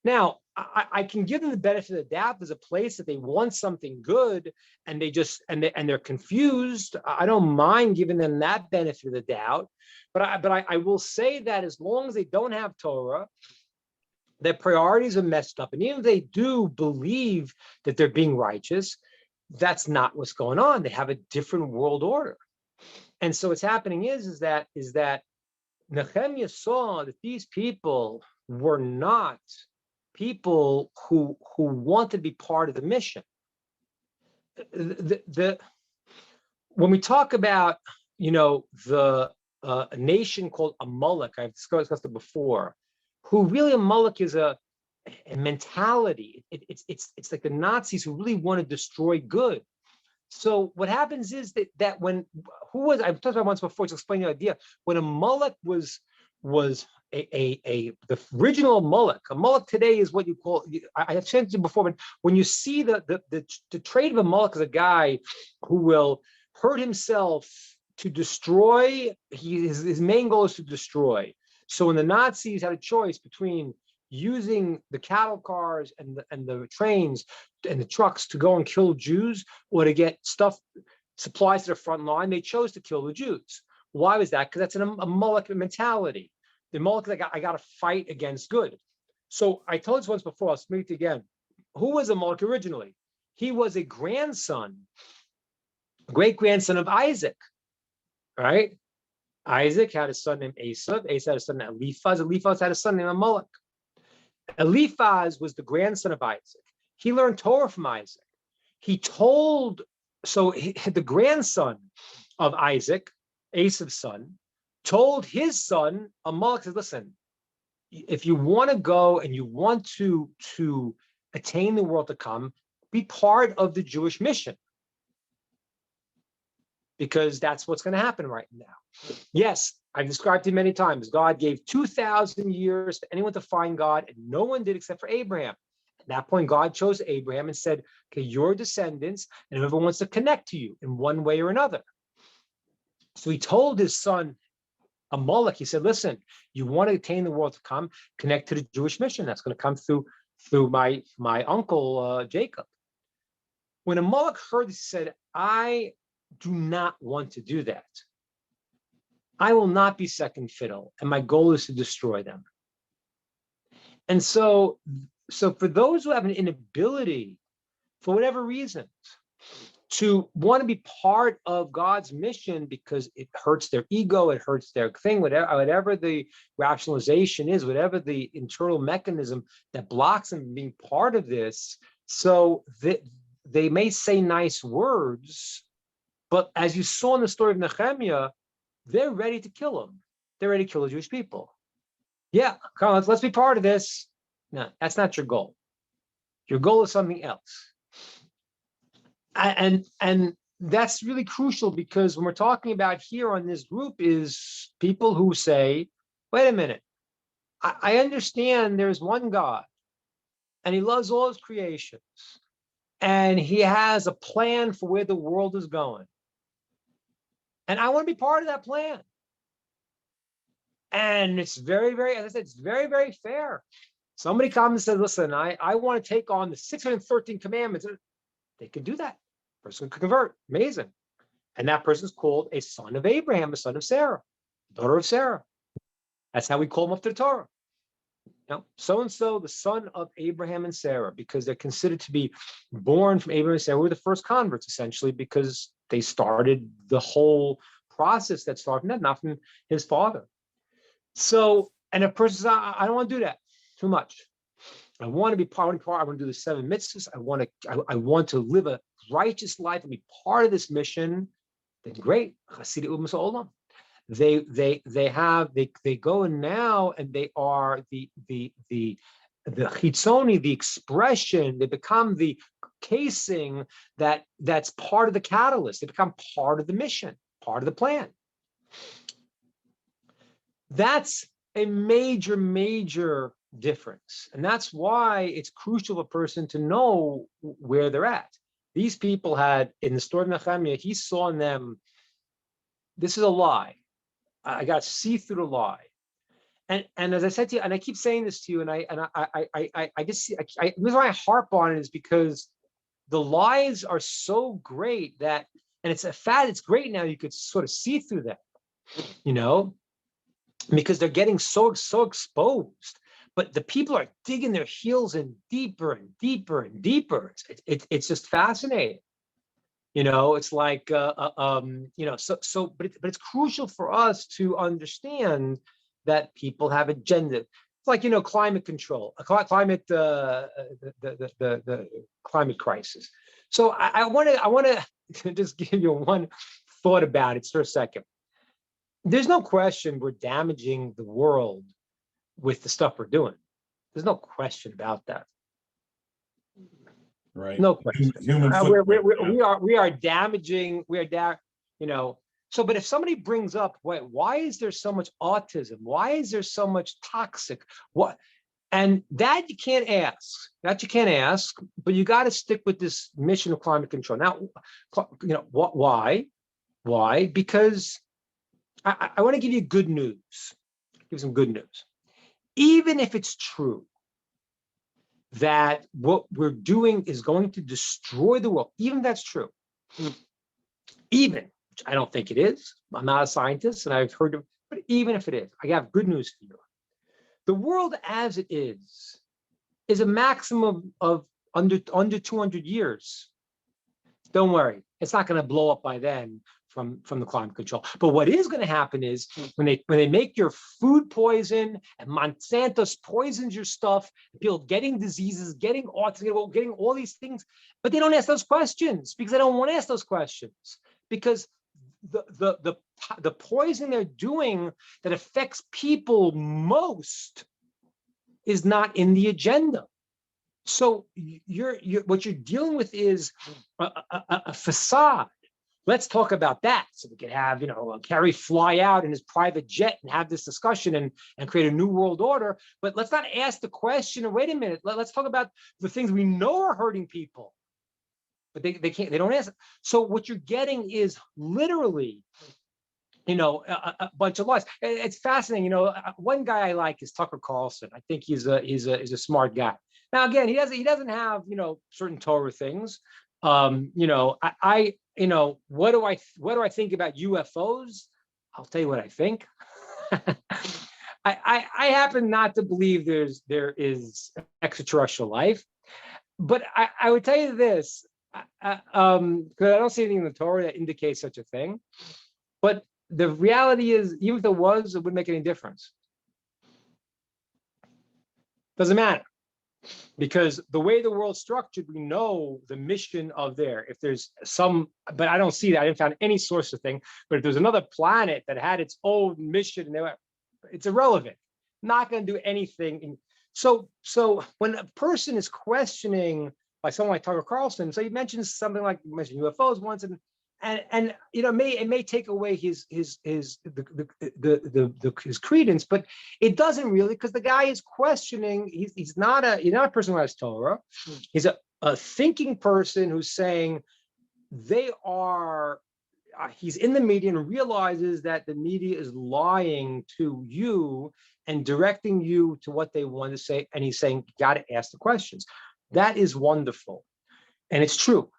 Now, I can give them the benefit of the doubt. There's a place that they want something good, and they're confused. I don't mind giving them that benefit of the doubt, but I will say that as long as they don't have Torah, their priorities are messed up, and even if they do believe that they're being righteous, that's not what's going on. They have a different world order, and so what's happening is that Nehemiah saw that these people were not people who want to be part of the mission. When we talk about a nation called Amalek, I've discussed it before, who really Amalek is a mentality. It's like the Nazis who really want to destroy good. So what happens is that I've talked about once before to explain the idea, when Amalek was the original Amalek. Amalek today is what you call, I have said it before, but when you see the trait of Amalek as a guy who will hurt himself to destroy, his main goal is to destroy. So when the Nazis had a choice between using the cattle cars and the trains and the trucks to go and kill Jews, or to get supplies to the front line, they chose to kill the Jews. Why was that? Because that's a Amalek mentality. The Amalek is like, I got to fight against good. So I told this once before, I'll speak it again. Who was Amalek originally? He was a grandson, great-grandson of Isaac, right? Isaac had a son named Esav. Esav had a son named Eliphaz. Eliphaz had a son named Amalek. Eliphaz was the grandson of Isaac. He learned Torah from Isaac. The grandson of Isaac, Esav's son, told his son, Amalek, said, listen, if you want to go and you want to attain the world to come, be part of the Jewish mission. Because that's what's going to happen right now. Yes, I've described it many times. God gave 2,000 years for anyone to find God, and no one did except for Abraham. At that point, God chose Abraham and said, okay, your descendants, and whoever wants to connect to you in one way or another. So he told his son, Amalek, he said, listen, you want to attain the world to come, connect to the Jewish mission. That's going to come through my uncle, Jacob. When Amalek heard this, he said, I do not want to do that. I will not be second fiddle, and my goal is to destroy them. And so for those who have an inability, for whatever reasons, to want to be part of God's mission because it hurts their ego, it hurts their thing, whatever the rationalization is, whatever the internal mechanism that blocks them from being part of this, so they may say nice words, but as you saw in the story of Nehemiah, they're ready to kill him. They're ready to kill the Jewish people. Yeah, come on, let's be part of this. No, that's not your goal. Your goal is something else. And that's really crucial, because when we're talking about here on this group is people who say, wait a minute, I understand there's one God and he loves all his creations and he has a plan for where the world is going. And I want to be part of that plan. And it's very, very, as I said, it's very, very fair. Somebody comes and says, listen, I want to take on the 613 commandments. They could do that. Person could convert. Amazing. And that person's called a son of Abraham, a son of Sarah, daughter of Sarah. That's how we call them up to the Torah. Now, so-and-so, the son of Abraham and Sarah, because they're considered to be born from Abraham and Sarah, were the first converts, essentially, because they started the whole process that started from that, not from his father. So, and a person says, I don't want to do that too much. I want to be part. I want to do the 7 mitzvahs. I want to live a righteous life and be part of this mission. Then great. They go in now and they are the chitzoni, the expression. They become the casing that's part of the catalyst. They become part of the mission, part of the plan. That's a major, major difference. And that's why it's crucial for a person to know where they're at. These people had, in the story of Nehemiah, he saw in them, this is a lie. I got to see through the lie. And as I said to you, and I keep saying this to you, and I just see, the reason why I harp on it is because the lies are so great that, and it's a fact, it's great now, you could sort of see through them, because they're getting so exposed. But the people are digging their heels in deeper and deeper and deeper. It's just fascinating. It's like, but it's crucial for us to understand that people have agenda. It's like, climate control, climate, the climate crisis. So I want to just give you one thought about it for a second. There's no question we're damaging the world with the stuff we're doing. There's no question about that. Right. No question. Human footprint, we are damaging. So, but if somebody brings up, why is there so much autism? Why is there so much toxic? What? And that you can't ask. But you got to stick with this mission of climate control. Now, why? Why? Because I want to give you good news. Give some good news. Even if it's true that what we're doing is going to destroy the world, even if that's true, which I don't think it is. I'm not a scientist, and I've heard of, but even if it is, I have good news for you. The world as it is is a maximum of under 200 years. Don't worry, it's not going to blow up by then from the climate control. But what is going to happen is when they make your food poison and Monsanto's poisons your stuff, people getting diseases, getting autism, getting all these things, but they don't ask those questions because they don't want to ask those questions, because the poison they're doing that affects people most is not in the agenda. So what you're dealing with is a facade. Let's talk about that, so we can have Kerry fly out in his private jet and have this discussion and create a new world order. But let's not ask the question. Wait a minute. Let's talk about the things we know are hurting people, but they can't. They don't ask it. So what you're getting is literally, a bunch of lies. It's fascinating. One guy I like is Tucker Carlson. I think he's a smart guy. Now, again, he doesn't have, certain Torah things. What do I think about UFOs? I'll tell you what I think. I happen not to believe there is extraterrestrial life, but I would tell you this, because I don't see anything in the Torah that indicates such a thing. But the reality is, even if there was, it wouldn't make any difference. Doesn't matter. Because the way the world's structured, we know the mission of there. If there's but I don't see that. I didn't find any source of thing. But if there's another planet that had its own mission, it's irrelevant. Not going to do anything. So when a person is questioning, like someone like Tucker Carlson, so he mentions something like UFOs once, and it may take away his credence, but it doesn't really, because the guy is questioning. He's not a person who has Torah. He's a thinking person who's saying he's in the media and realizes that the media is lying to you and directing you to what they want to say, and he's saying, you got to ask the questions. That is wonderful, and it's true.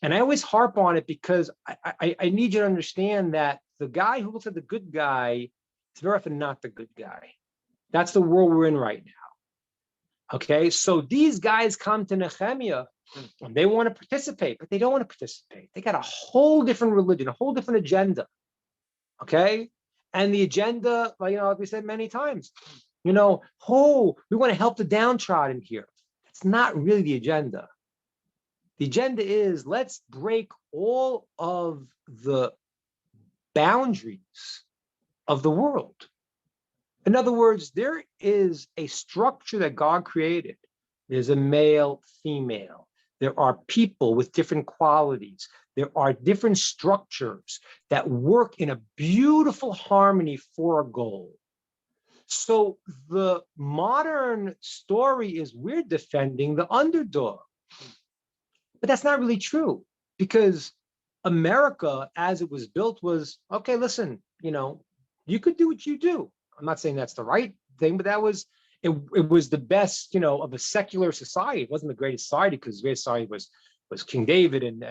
And I always harp on it because I need you to understand that the guy who looks at the good guy is very often not the good guy. That's the world we're in right now. Okay, so these guys come to Nehemiah and they want to participate, but they don't want to participate. They got a whole different religion, a whole different agenda. Okay, and the agenda, like we said many times, we want to help the downtrodden here. That's not really the agenda. The agenda is, let's break all of the boundaries of the world. In other words, there is a structure that God created. There's a male, female. There are people with different qualities. There are different structures that work in a beautiful harmony for a goal. So the modern story is we're defending the underdog. But that's not really true, because America, as it was built, was, okay, listen, you could do what you do. I'm not saying that's the right thing, but it was the best, of a secular society. It wasn't the greatest society, because the greatest society was King David and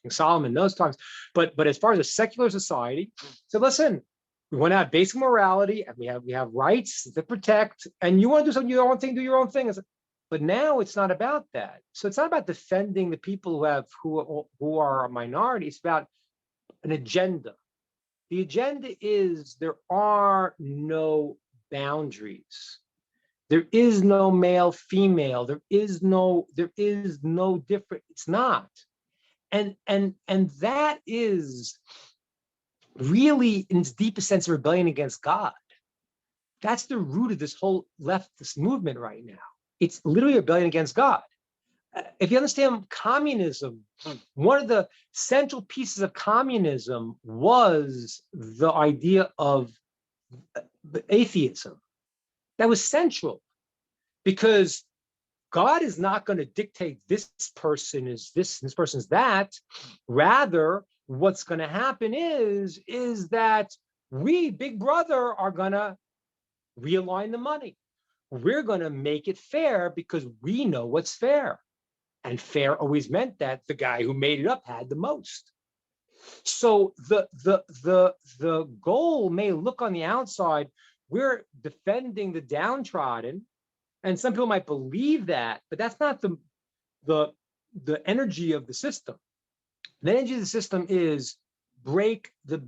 King Solomon those times. But as far as a secular society, so listen, we want to have basic morality, and we have rights to protect, and you want to do something, your own thing, do your own thing. But now it's not about that. So it's not about defending the people who are a minority. It's about an agenda. The agenda is, there are no boundaries. There is no male, female. There is no different. It's not. And that is really, in its deepest sense, a rebellion against God. That's the root of this whole leftist movement right now. It's literally a rebellion against God. If you understand communism, one of the central pieces of communism was the idea of atheism. That was central, because God is not going to dictate this person is this, this person is that. Rather, what's going to happen is that we, Big Brother, are going to realign the money. We're going to make it fair because we know what's fair. And fair always meant that the guy who made it up had the most. So the goal may look on the outside, we're defending the downtrodden, And some people might believe that, but that's not the energy of the system. The energy of the system is break the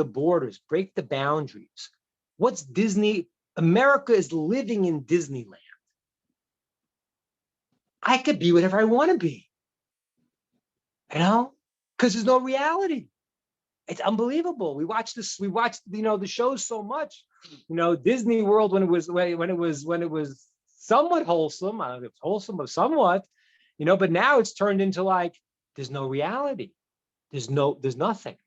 borders, break the boundaries. What's Disney? America is living in Disneyland. I could be whatever I want to be, because there's no reality. It's unbelievable. We watched the shows so much. Disney World when it was somewhat wholesome. I don't know if it's wholesome, but somewhat, but now it's turned into like there's no reality. There's nothing.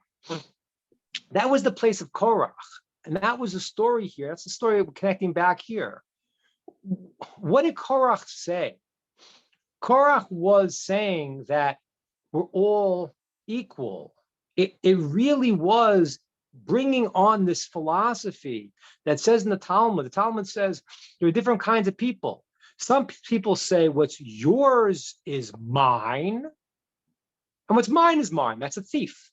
That was the place of Korach. And that was the story here. That's the story connecting back here. What did Korach say? Korach was saying that we're all equal. It really was bringing on this philosophy that says in the Talmud says there are different kinds of people. Some people say what's yours is mine, and what's mine is mine. That's a thief,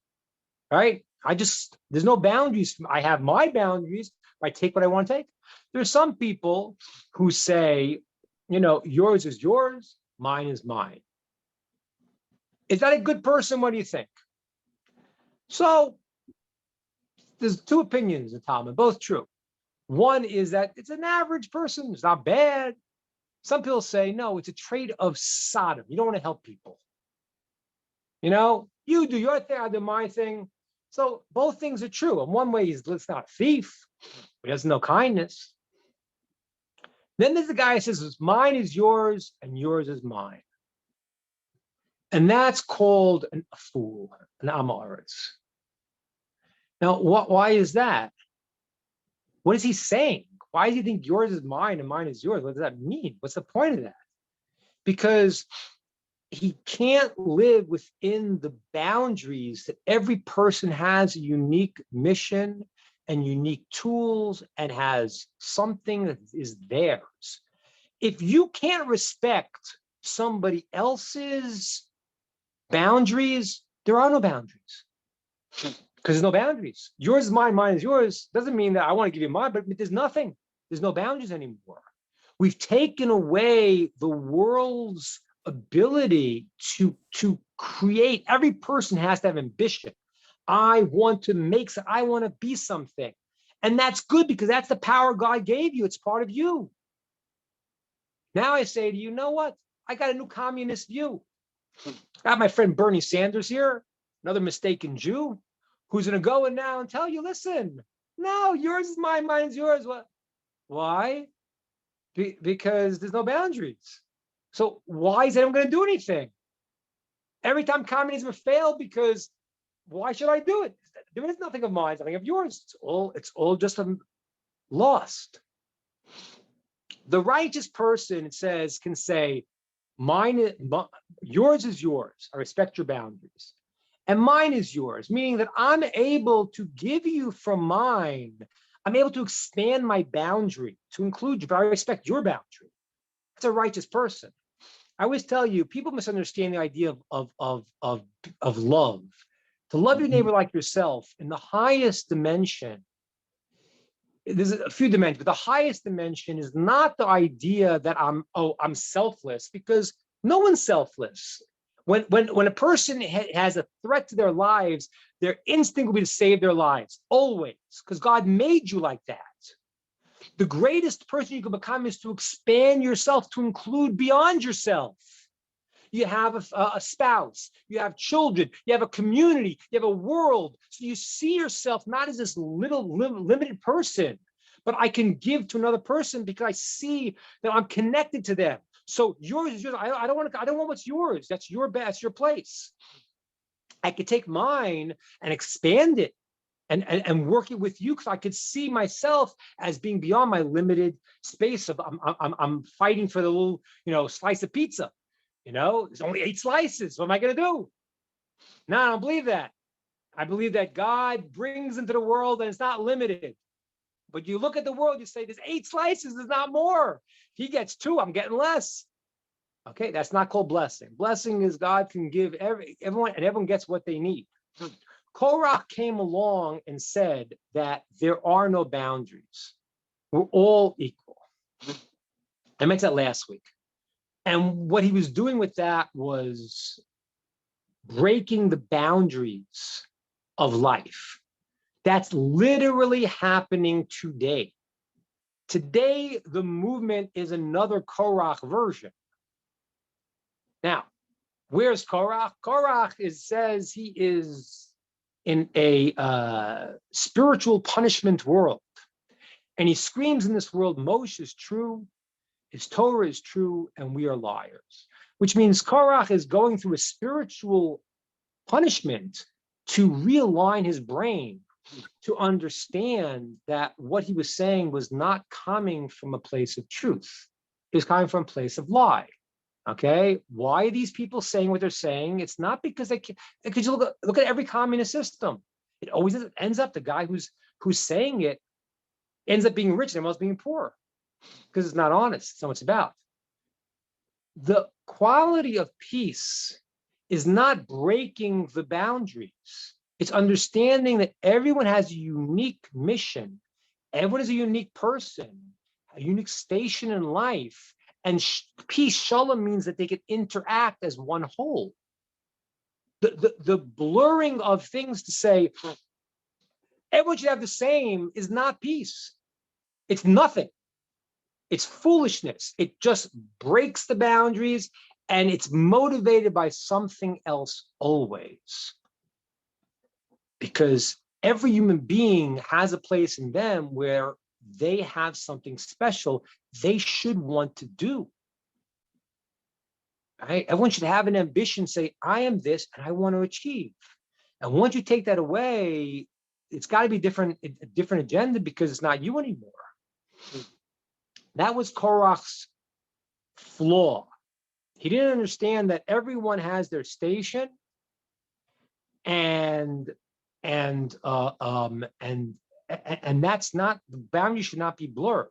right? There's no boundaries. I have my boundaries. I take what I want to take. There's some people who say, yours is yours, mine is mine. Is that a good person? What do you think? So there's two opinions in Talmud, both true. One is that it's an average person. It's not bad. Some people say, no, it's a trait of Sodom. You don't want to help people. You do your thing, I do my thing. So both things are true. In one way, he's not a thief. He doesn't know kindness. Then there's the guy who says, mine is yours and yours is mine. And that's called a fool, an Amoritz. Now, why is that? What is he saying? Why does he think yours is mine and mine is yours? What does that mean? What's the point of that? Because he can't live within the boundaries that every person has a unique mission and unique tools and has something that is theirs. If you can't respect somebody else's boundaries, there are no boundaries. Because there's no boundaries. Yours is mine, mine is yours. Doesn't mean that I want to give you mine, but there's nothing. There's no boundaries anymore. We've taken away the world's ability to create. Every person has to have ambition. I want to I want to be something. And that's good because that's the power God gave you. It's part of you. Now I say to you, know what? I got a new communist view. I got my friend Bernie Sanders here, another mistaken Jew, who's going to go in now and tell you, listen, no, yours is mine, mine is yours. What? Why? Because there's no boundaries. So why is anyone going to do anything? Every time communism failed, because why should I do it? There is nothing of mine, nothing of yours. It's all just lost. The righteous person, it says, can say, yours is yours. I respect your boundaries. And mine is yours, meaning that I'm able to give you from mine. I'm able to expand my boundary to include you, but I respect your boundary. That's a righteous person. I always tell you, people misunderstand the idea of love. To love your neighbor like yourself in the highest dimension. There's a few dimensions, but the highest dimension is not the idea that I'm selfless, because no one's selfless. When a person has a threat to their lives, their instinct will be to save their lives, always, because God made you like that. The greatest person you can become is to expand yourself to include beyond yourself. You have a spouse, you have children, you have a community, you have a world. So you see yourself not as this little limited person, but I can give to another person because I see that I'm connected to them. So yours is yours. I don't want what's yours. That's your place. I could take mine and expand it and work it with you, because I could see myself as being beyond my limited space of I'm fighting for the little slice of pizza. There's only 8 slices. What am I going to do? No, I don't believe that. I believe that God brings into the world and it's not limited. But you look at the world, you say, there's 8 slices, there's not more. He gets 2, I'm getting less. Okay, that's not called blessing. Blessing is God can give everyone, and everyone gets what they need. Korach came along and said that there are no boundaries. We're all equal. I mentioned that last week. And what he was doing with that was breaking the boundaries of life. That's literally happening today. Today, the movement is another Korach version. Now, where's Korach? Korach says he is in a spiritual punishment world. And he screams in this world, Moshe is true, his Torah is true, and we are liars. Which means Korach is going through a spiritual punishment to realign his brain, to understand that what he was saying was not coming from a place of truth. It was coming from a place of lie. Okay, why are these people saying what they're saying? It's not because they can, because you look at every communist system. It always ends up the guy who's saying it ends up being rich and everyone else being poor because it's not honest. It's not what it's about. The quality of peace is not breaking the boundaries. It's understanding that everyone has a unique mission. Everyone is a unique person, a unique station in life. And peace, shalom, means that they can interact as one whole. The blurring of things to say, everyone should have the same is not peace. It's nothing. It's foolishness. It just breaks the boundaries and it's motivated by something else always. Because every human being has a place in them where they have something special they should want to do. Right? Everyone should have an ambition, say, I am this and I want to achieve. And once you take that away, it's got to be a different agenda because it's not you anymore. That was Korach's flaw. He didn't understand that everyone has their station, and that's not, the boundaries should not be blurred.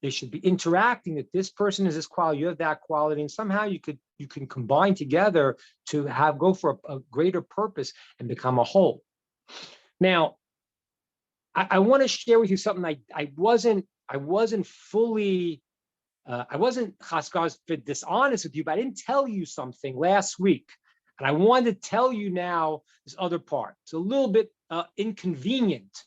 They should be interacting, that this person is this quality, you have that quality, and somehow you can combine together to go for a greater purpose and become a whole. Now, I want to share with you something I wasn't fully, I wasn't dishonest with you, but I didn't tell you something last week. And I wanted to tell you now this other part. It's a little bit inconvenient,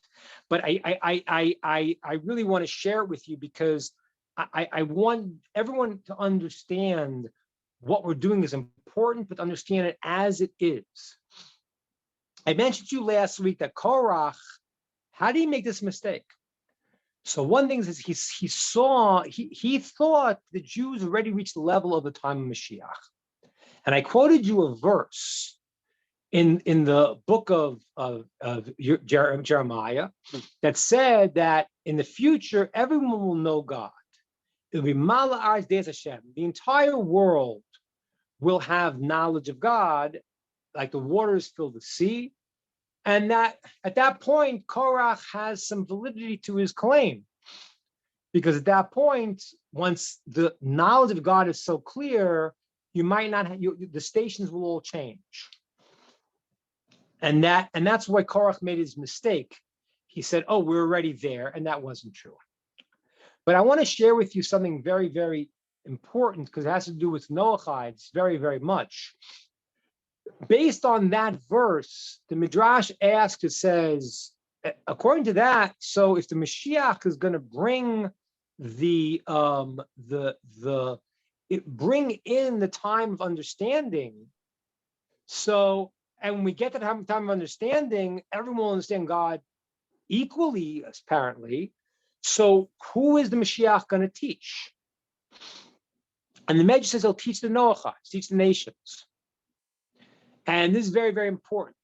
but I really want to share it with you because I want everyone to understand what we're doing is important, but understand it as it is. I mentioned to you last week that Korach, how did he make this mistake? So one thing is he thought the Jews already reached the level of the time of Mashiach. And I quoted you a verse in the book of Jeremiah that said that in the future, everyone will know God. It'll be Mala'ar's Deis Hashem. The entire world will have knowledge of God, like the waters fill the sea. And that at that point, Korach has some validity to his claim. Because at that point, once the knowledge of God is so clear, you might not have, the stations will all change. And that's why Korach made his mistake. He said, oh, we're already there, and that wasn't true. But I want to share with you something very, very important because it has to do with Noachides very, very much. Based on that verse, the Midrash asks, it says, according to that, so if the Mashiach is going to bring bring in the time of understanding, so, and when we get to the time of understanding, everyone will understand God equally, apparently. So who is the Mashiach going to teach? And the Medrash says he'll teach the Noachites, teach the nations. And this is very, very important.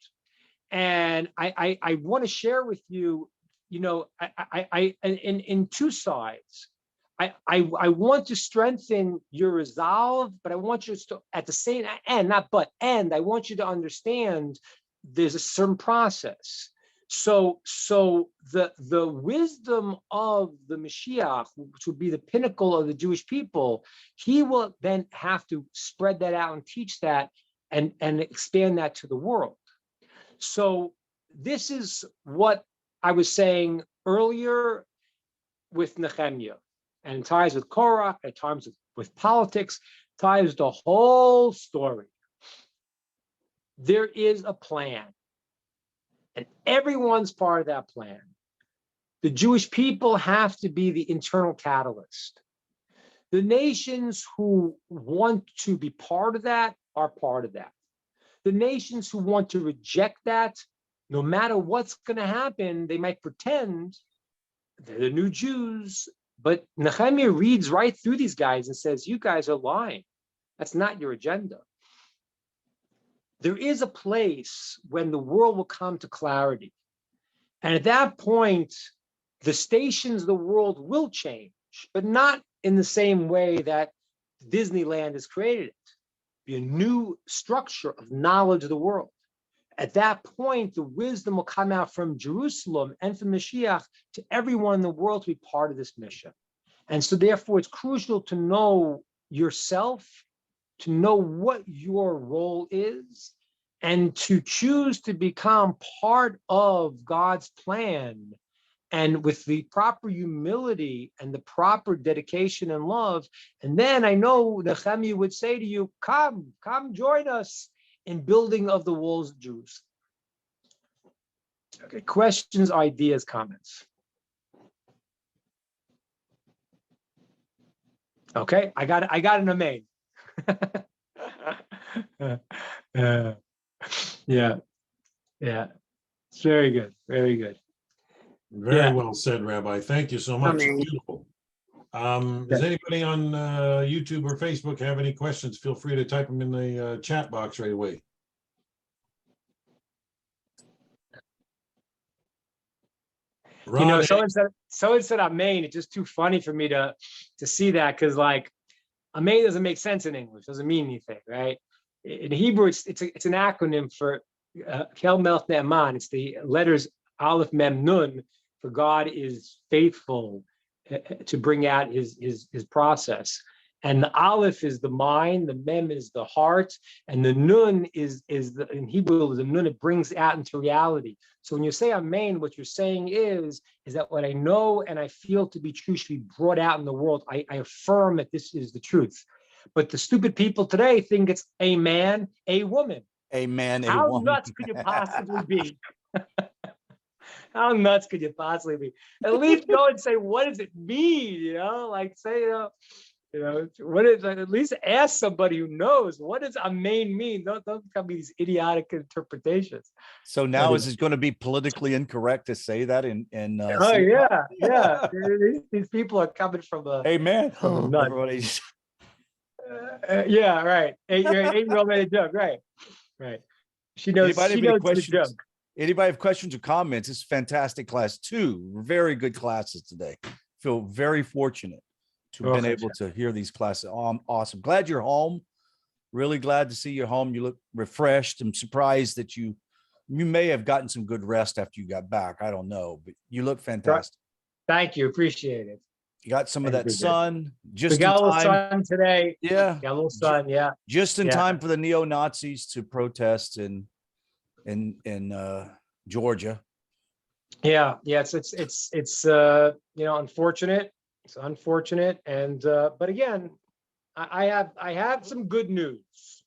And I want to share with you, in two sides. I want to strengthen your resolve, but I want you to, at the same end, I want you to understand there's a certain process. So the wisdom of the Mashiach, which would be the pinnacle of the Jewish people, he will then have to spread that out and teach that and expand that to the world. So this is what I was saying earlier. with Nehemiah, and it ties with Korah, at times with politics, ties the whole story. There is a plan, and everyone's part of that plan. The Jewish people have to be the internal catalyst. The nations who want to be part of that are part of that. The nations who want to reject that, no matter what's going to happen, they might pretend they're the new Jews. But Nehemiah reads right through these guys and says, you guys are lying. That's not your agenda. There is a place when the world will come to clarity. And at that point, the stations of the world will change, but not in the same way that Disneyland has created it. Be a new structure of knowledge of the world. At that point, the wisdom will come out from Jerusalem and from Mashiach to everyone in the world to be part of this mission. And so therefore, it's crucial to know yourself, to know what your role is, and to choose to become part of God's plan. And with the proper humility and the proper dedication and love. And then I know Nehemiah would say to you, come join us in building of the walls of Jerusalem. Okay, questions, ideas, comments. Okay, I got an amen. Yeah. It's very good, very good. Very well said, Rabbi. Thank you so much. Beautiful. Does anybody on YouTube or Facebook have any questions? Feel free to type them in the chat box right away. You know, someone said amen. It's just too funny for me to see that, because like amen doesn't make sense in English, doesn't mean anything, right? In Hebrew, it's an acronym for Kel Melch Ne'eman. It's the letters Aleph Mem Nun, for God is faithful to bring out his process. And the Aleph is the mind, the Mem is the heart, and the Nun is in Hebrew, the Nun, it brings out into reality. So when you say Amen, what you're saying is that what I know and I feel to be true should be brought out in the world. I affirm that this is the truth. But the stupid people today think it's a man, a woman. Amen. How nuts could you possibly be? How nuts could you possibly be? At least go and say, what does it mean? You know, like say, what is, at least ask somebody who knows, what does amen mean? Don't come with these idiotic interpretations. So now is it going to be politically incorrect to say that in oh yeah. These people are coming from a amen. Everybody's yeah, right. 8-year-old made a joke, right. She knows the joke. Anybody have questions or comments? It's a fantastic class. 2 very good classes today. Feel very fortunate to have been able to hear these classes. Awesome. Glad you're home. Really glad to see you home. You look refreshed. I'm surprised that you may have gotten some good rest after you got back. I don't know, but you look fantastic. Thank you. Appreciate it. You got some of that sun just we got in a time. little sun today. Yeah. Got a little sun. Yeah. Just in time for the neo-Nazis to protest in Georgia. Yeah. It's unfortunate. It's unfortunate. And but again, I have some good news.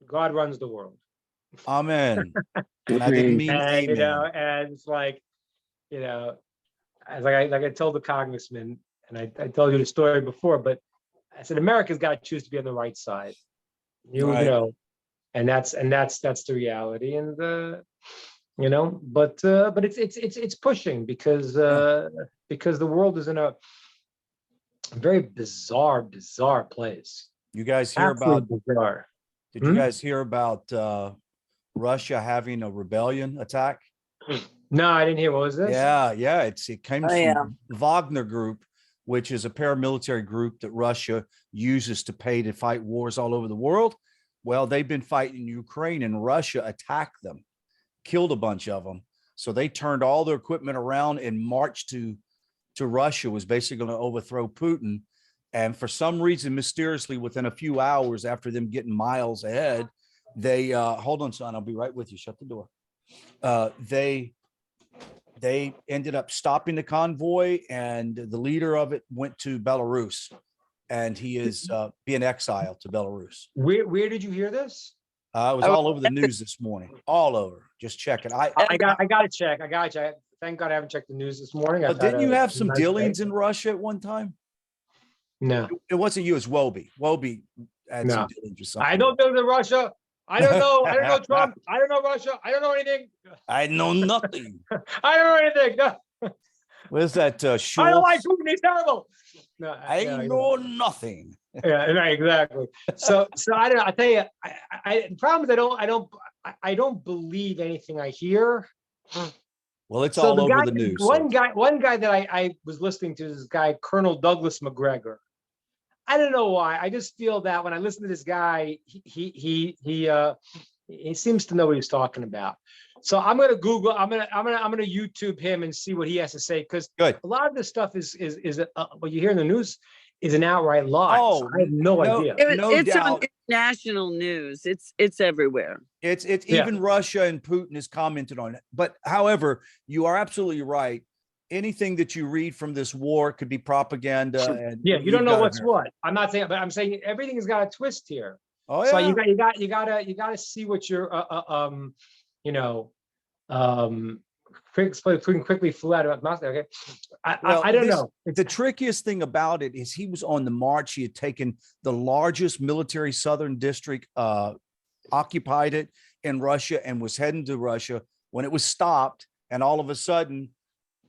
God runs the world. Amen. And I didn't mean amen. And it's like, as I told the congressman, and I told you the story before, but I said America's got to choose to be on the right side. You know, and that's the reality. And but it's pushing because the world is in a very bizarre place. You guys hear Absolutely about bizarre. Did you guys hear about Russia having a rebellion attack? No, I didn't hear. What was this? Yeah. It came from Wagner Group, which is a paramilitary group that Russia uses to pay to fight wars all over the world. Well, they've been fighting Ukraine, and Russia attacked them, killed a bunch of them. So they turned all their equipment around and marched to Russia, was basically going to overthrow Putin. And for some reason, mysteriously, within a few hours after them getting miles ahead, they hold on, son, I'll be right with you. Shut the door. They they ended up stopping the convoy, and the leader of it went to Belarus, and he is being exiled to Belarus. Where did you hear this? It was all over the news this morning, all over. Just check it. I got to check. I got to check. Thank God I haven't checked the news this morning. Didn't you have some dealings in Russia at one time? No, it wasn't you. It's Wobie. Wobie had some dealings or something. I don't know the Russia. I don't know. I don't know Trump. I don't know Russia. I don't know anything. I know nothing. I don't know anything. No. Where's that? I don't like Putin. He's terrible. No, I know nothing. Yeah, right, exactly. So I don't know. I tell you, the problem is I don't believe anything I hear. Well, it's all over the news. One guy that I was listening to is this guy, Colonel Douglas McGregor. I don't know why. I just feel that when I listen to this guy, he seems to know what he's talking about. So I'm gonna Google. I'm gonna YouTube him and see what he has to say, because a lot of this stuff is what you hear in the news is an outright lie. Oh, so I have no idea. It's on international news. It's everywhere. It's even Russia and Putin has commented on it. But however, you are absolutely right. Anything that you read from this war could be propaganda. Sure. And you don't know what's what. I'm not saying, but I'm saying everything has got a twist here. Oh yeah. So you gotta see what you're Putin quickly flew out of Moscow. Okay, I don't know. The trickiest thing about it is he was on the march. He had taken the largest military southern district, occupied it in Russia, and was heading to Russia when it was stopped. And all of a sudden,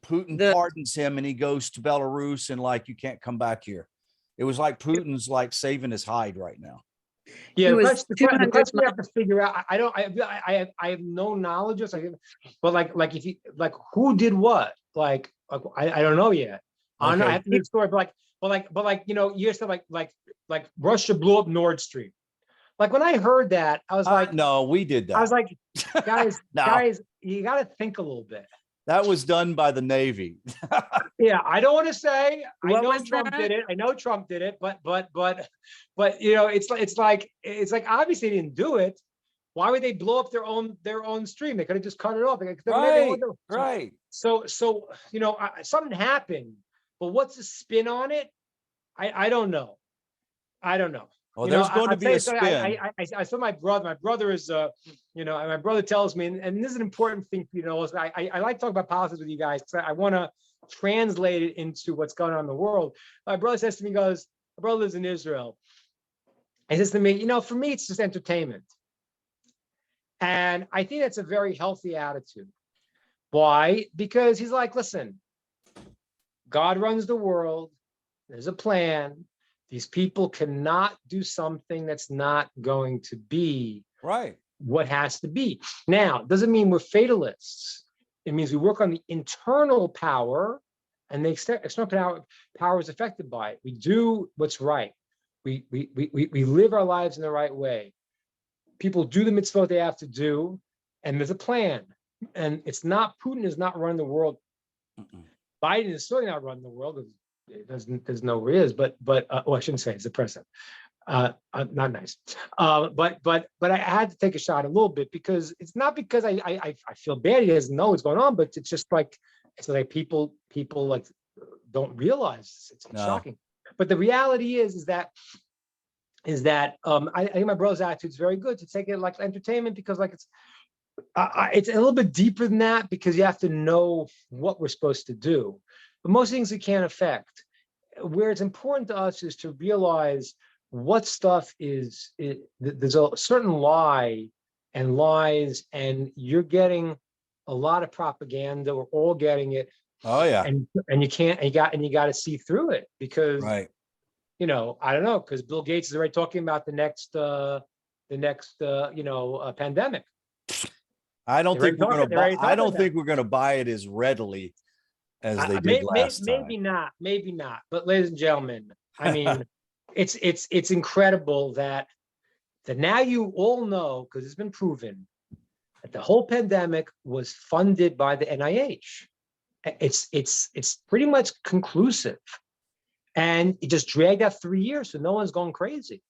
Putin pardons him, and he goes to Belarus, and you can't come back here. It was like Putin's saving his hide right now. Yeah, the question we have to figure out. I have no knowledge of it, but if you who did what? I don't know yet. I have to read the story, but you said like Russia blew up Nord Stream. When I heard that, I was like, no, we did that. I was like, guys, guys, you got to think a little bit. That was done by the Navy. Yeah, I don't want to say. I know Trump that? did it. I know Trump did it, but it's like obviously they didn't do it. Why would they blow up their own stream? They could have just cut it off. Right. So something happened, but what's the spin on it? I don't know. Well, there's going to be a spin. I saw my brother. My brother is, my brother tells me, and this is an important thing for you to know. I like to talk about politics with you guys because I want to translate it into what's going on in the world. My brother says to me, my brother lives in Israel. He says to me, for me, it's just entertainment. And I think that's a very healthy attitude. Why? Because he's like, listen, God runs the world. There's a plan. These people cannot do something that's not going to be what has to be. Now, it doesn't mean we're fatalists. It means we work on the internal power, and the external power is affected by it. We do what's right. We live our lives in the right way. People do the mitzvot they have to do, and there's a plan. And Putin is not running the world. Biden is certainly not running the world. There's no where he is, but I shouldn't say it's the president. Not nice. But I had to take a shot a little bit because it's not because I feel bad. He doesn't know what's going on, but it's just it's like people don't realize it's shocking. But the reality is that I think my brother's attitude is very good to take it like entertainment because it's a little bit deeper than that because you have to know what we're supposed to do. But most things we can't affect. Where it's important to us is to realize what stuff is. There's a certain lie and lies, and you're getting a lot of propaganda. We're all getting it. Oh yeah. And you can't. And you got to see through it because I don't know, because Bill Gates is already talking about the next pandemic. I don't think we're going to buy it as readily as they did last time. Maybe not. But ladies and gentlemen, I mean, it's incredible that now you all know, because it's been proven, that the whole pandemic was funded by the NIH. It's pretty much conclusive, and it just dragged out 3 years, so no one's going crazy.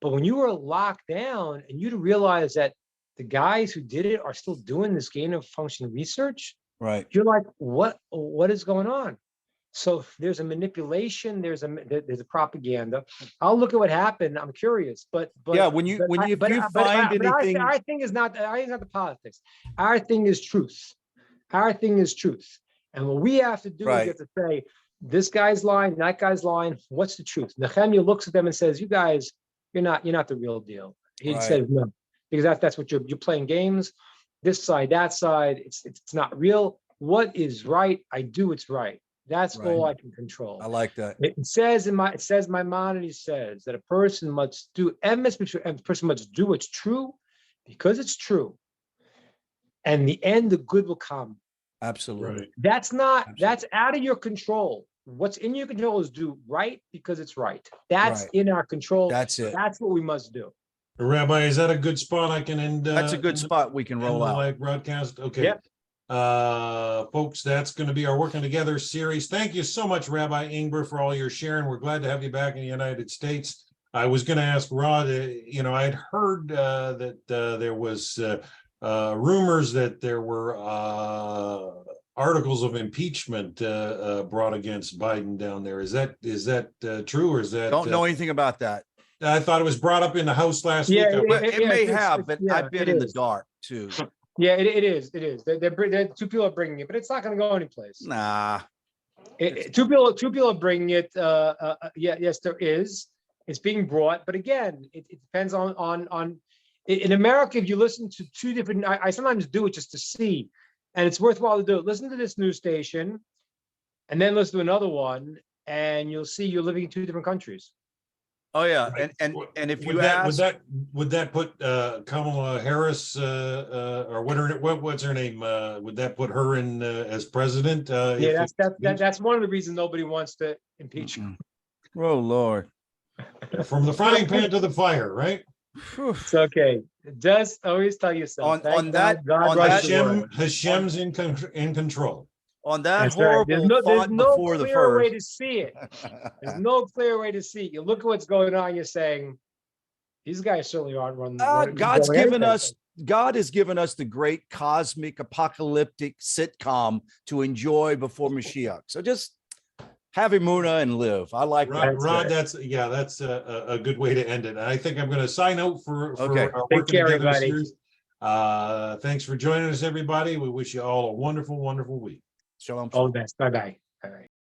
But when you were locked down, and you realize that the guys who did it are still doing this gain of function research, Right. You're like, what is going on? So there's a manipulation, there's a propaganda. I'll look at what happened. I'm curious, but Yeah, when you find anything, our thing is not the politics. Our thing is truth. Our thing is truth. And what we have to do is Right. we have to say, this guy's lying, that guy's lying. What's the truth? Nehemiah looks at them and says, you guys, you're not the real deal. He Right. says no, because that's what you're playing games. This side, that side, it's not real. What is right? I do what's right. That's Right. all I can control. I like that. It says Maimonides says that a person must do what's true because it's true. And the end, the good will come. Absolutely. That's out of your control. What's in your control is do right because it's right. That's Right. in our control. That's it. That's what we must do. Rabbi, is that a good spot I can end? That's a good spot we can roll out. Live broadcast. Okay. Yep. Folks, that's going to be our Working Together series. Thank you so much, Rabbi Ingber, for all your sharing. We're glad to have you back in the United States. I was going to ask Rod, I'd heard that there was rumors that there were articles of impeachment brought against Biden down there. Is that true, or is that? Don't know anything about that. I thought it was brought up in the House last week. It may have, but I've been in the dark too. Yeah, it is. Two people are bringing it, but it's not going to go anyplace. Nah. Two people are bringing it. Yes, there is. It's being brought, but again, it depends on. In America, if you listen to two different, I sometimes do it just to see, and it's worthwhile to do it. Listen to this news station, and then listen to another one, and you'll see you're living in two different countries. Oh yeah, and if you ask, would that put Kamala Harris or what's her name? Would that put her in as president? Yeah, that's one of the reasons nobody wants to impeach her. Oh Lord, from the frying pan to the fire, right? It's okay. Just always tell yourself on that Hashem's in control. On that That's horrible right. There's no before the clear way first. to see it. There's no clear way to see it. You look at what's going on. You're saying these guys certainly aren't running. God has given us the great cosmic apocalyptic sitcom to enjoy before Mashiach. So just have Emunah and live. I like that. Rod, that's a good way to end it. I think I'm going to sign out for Okay. our Take Working care, Together everybody. series. Thanks for joining us, everybody. We wish you all a wonderful, wonderful week. Shalom. All the best. Bye-bye. All right.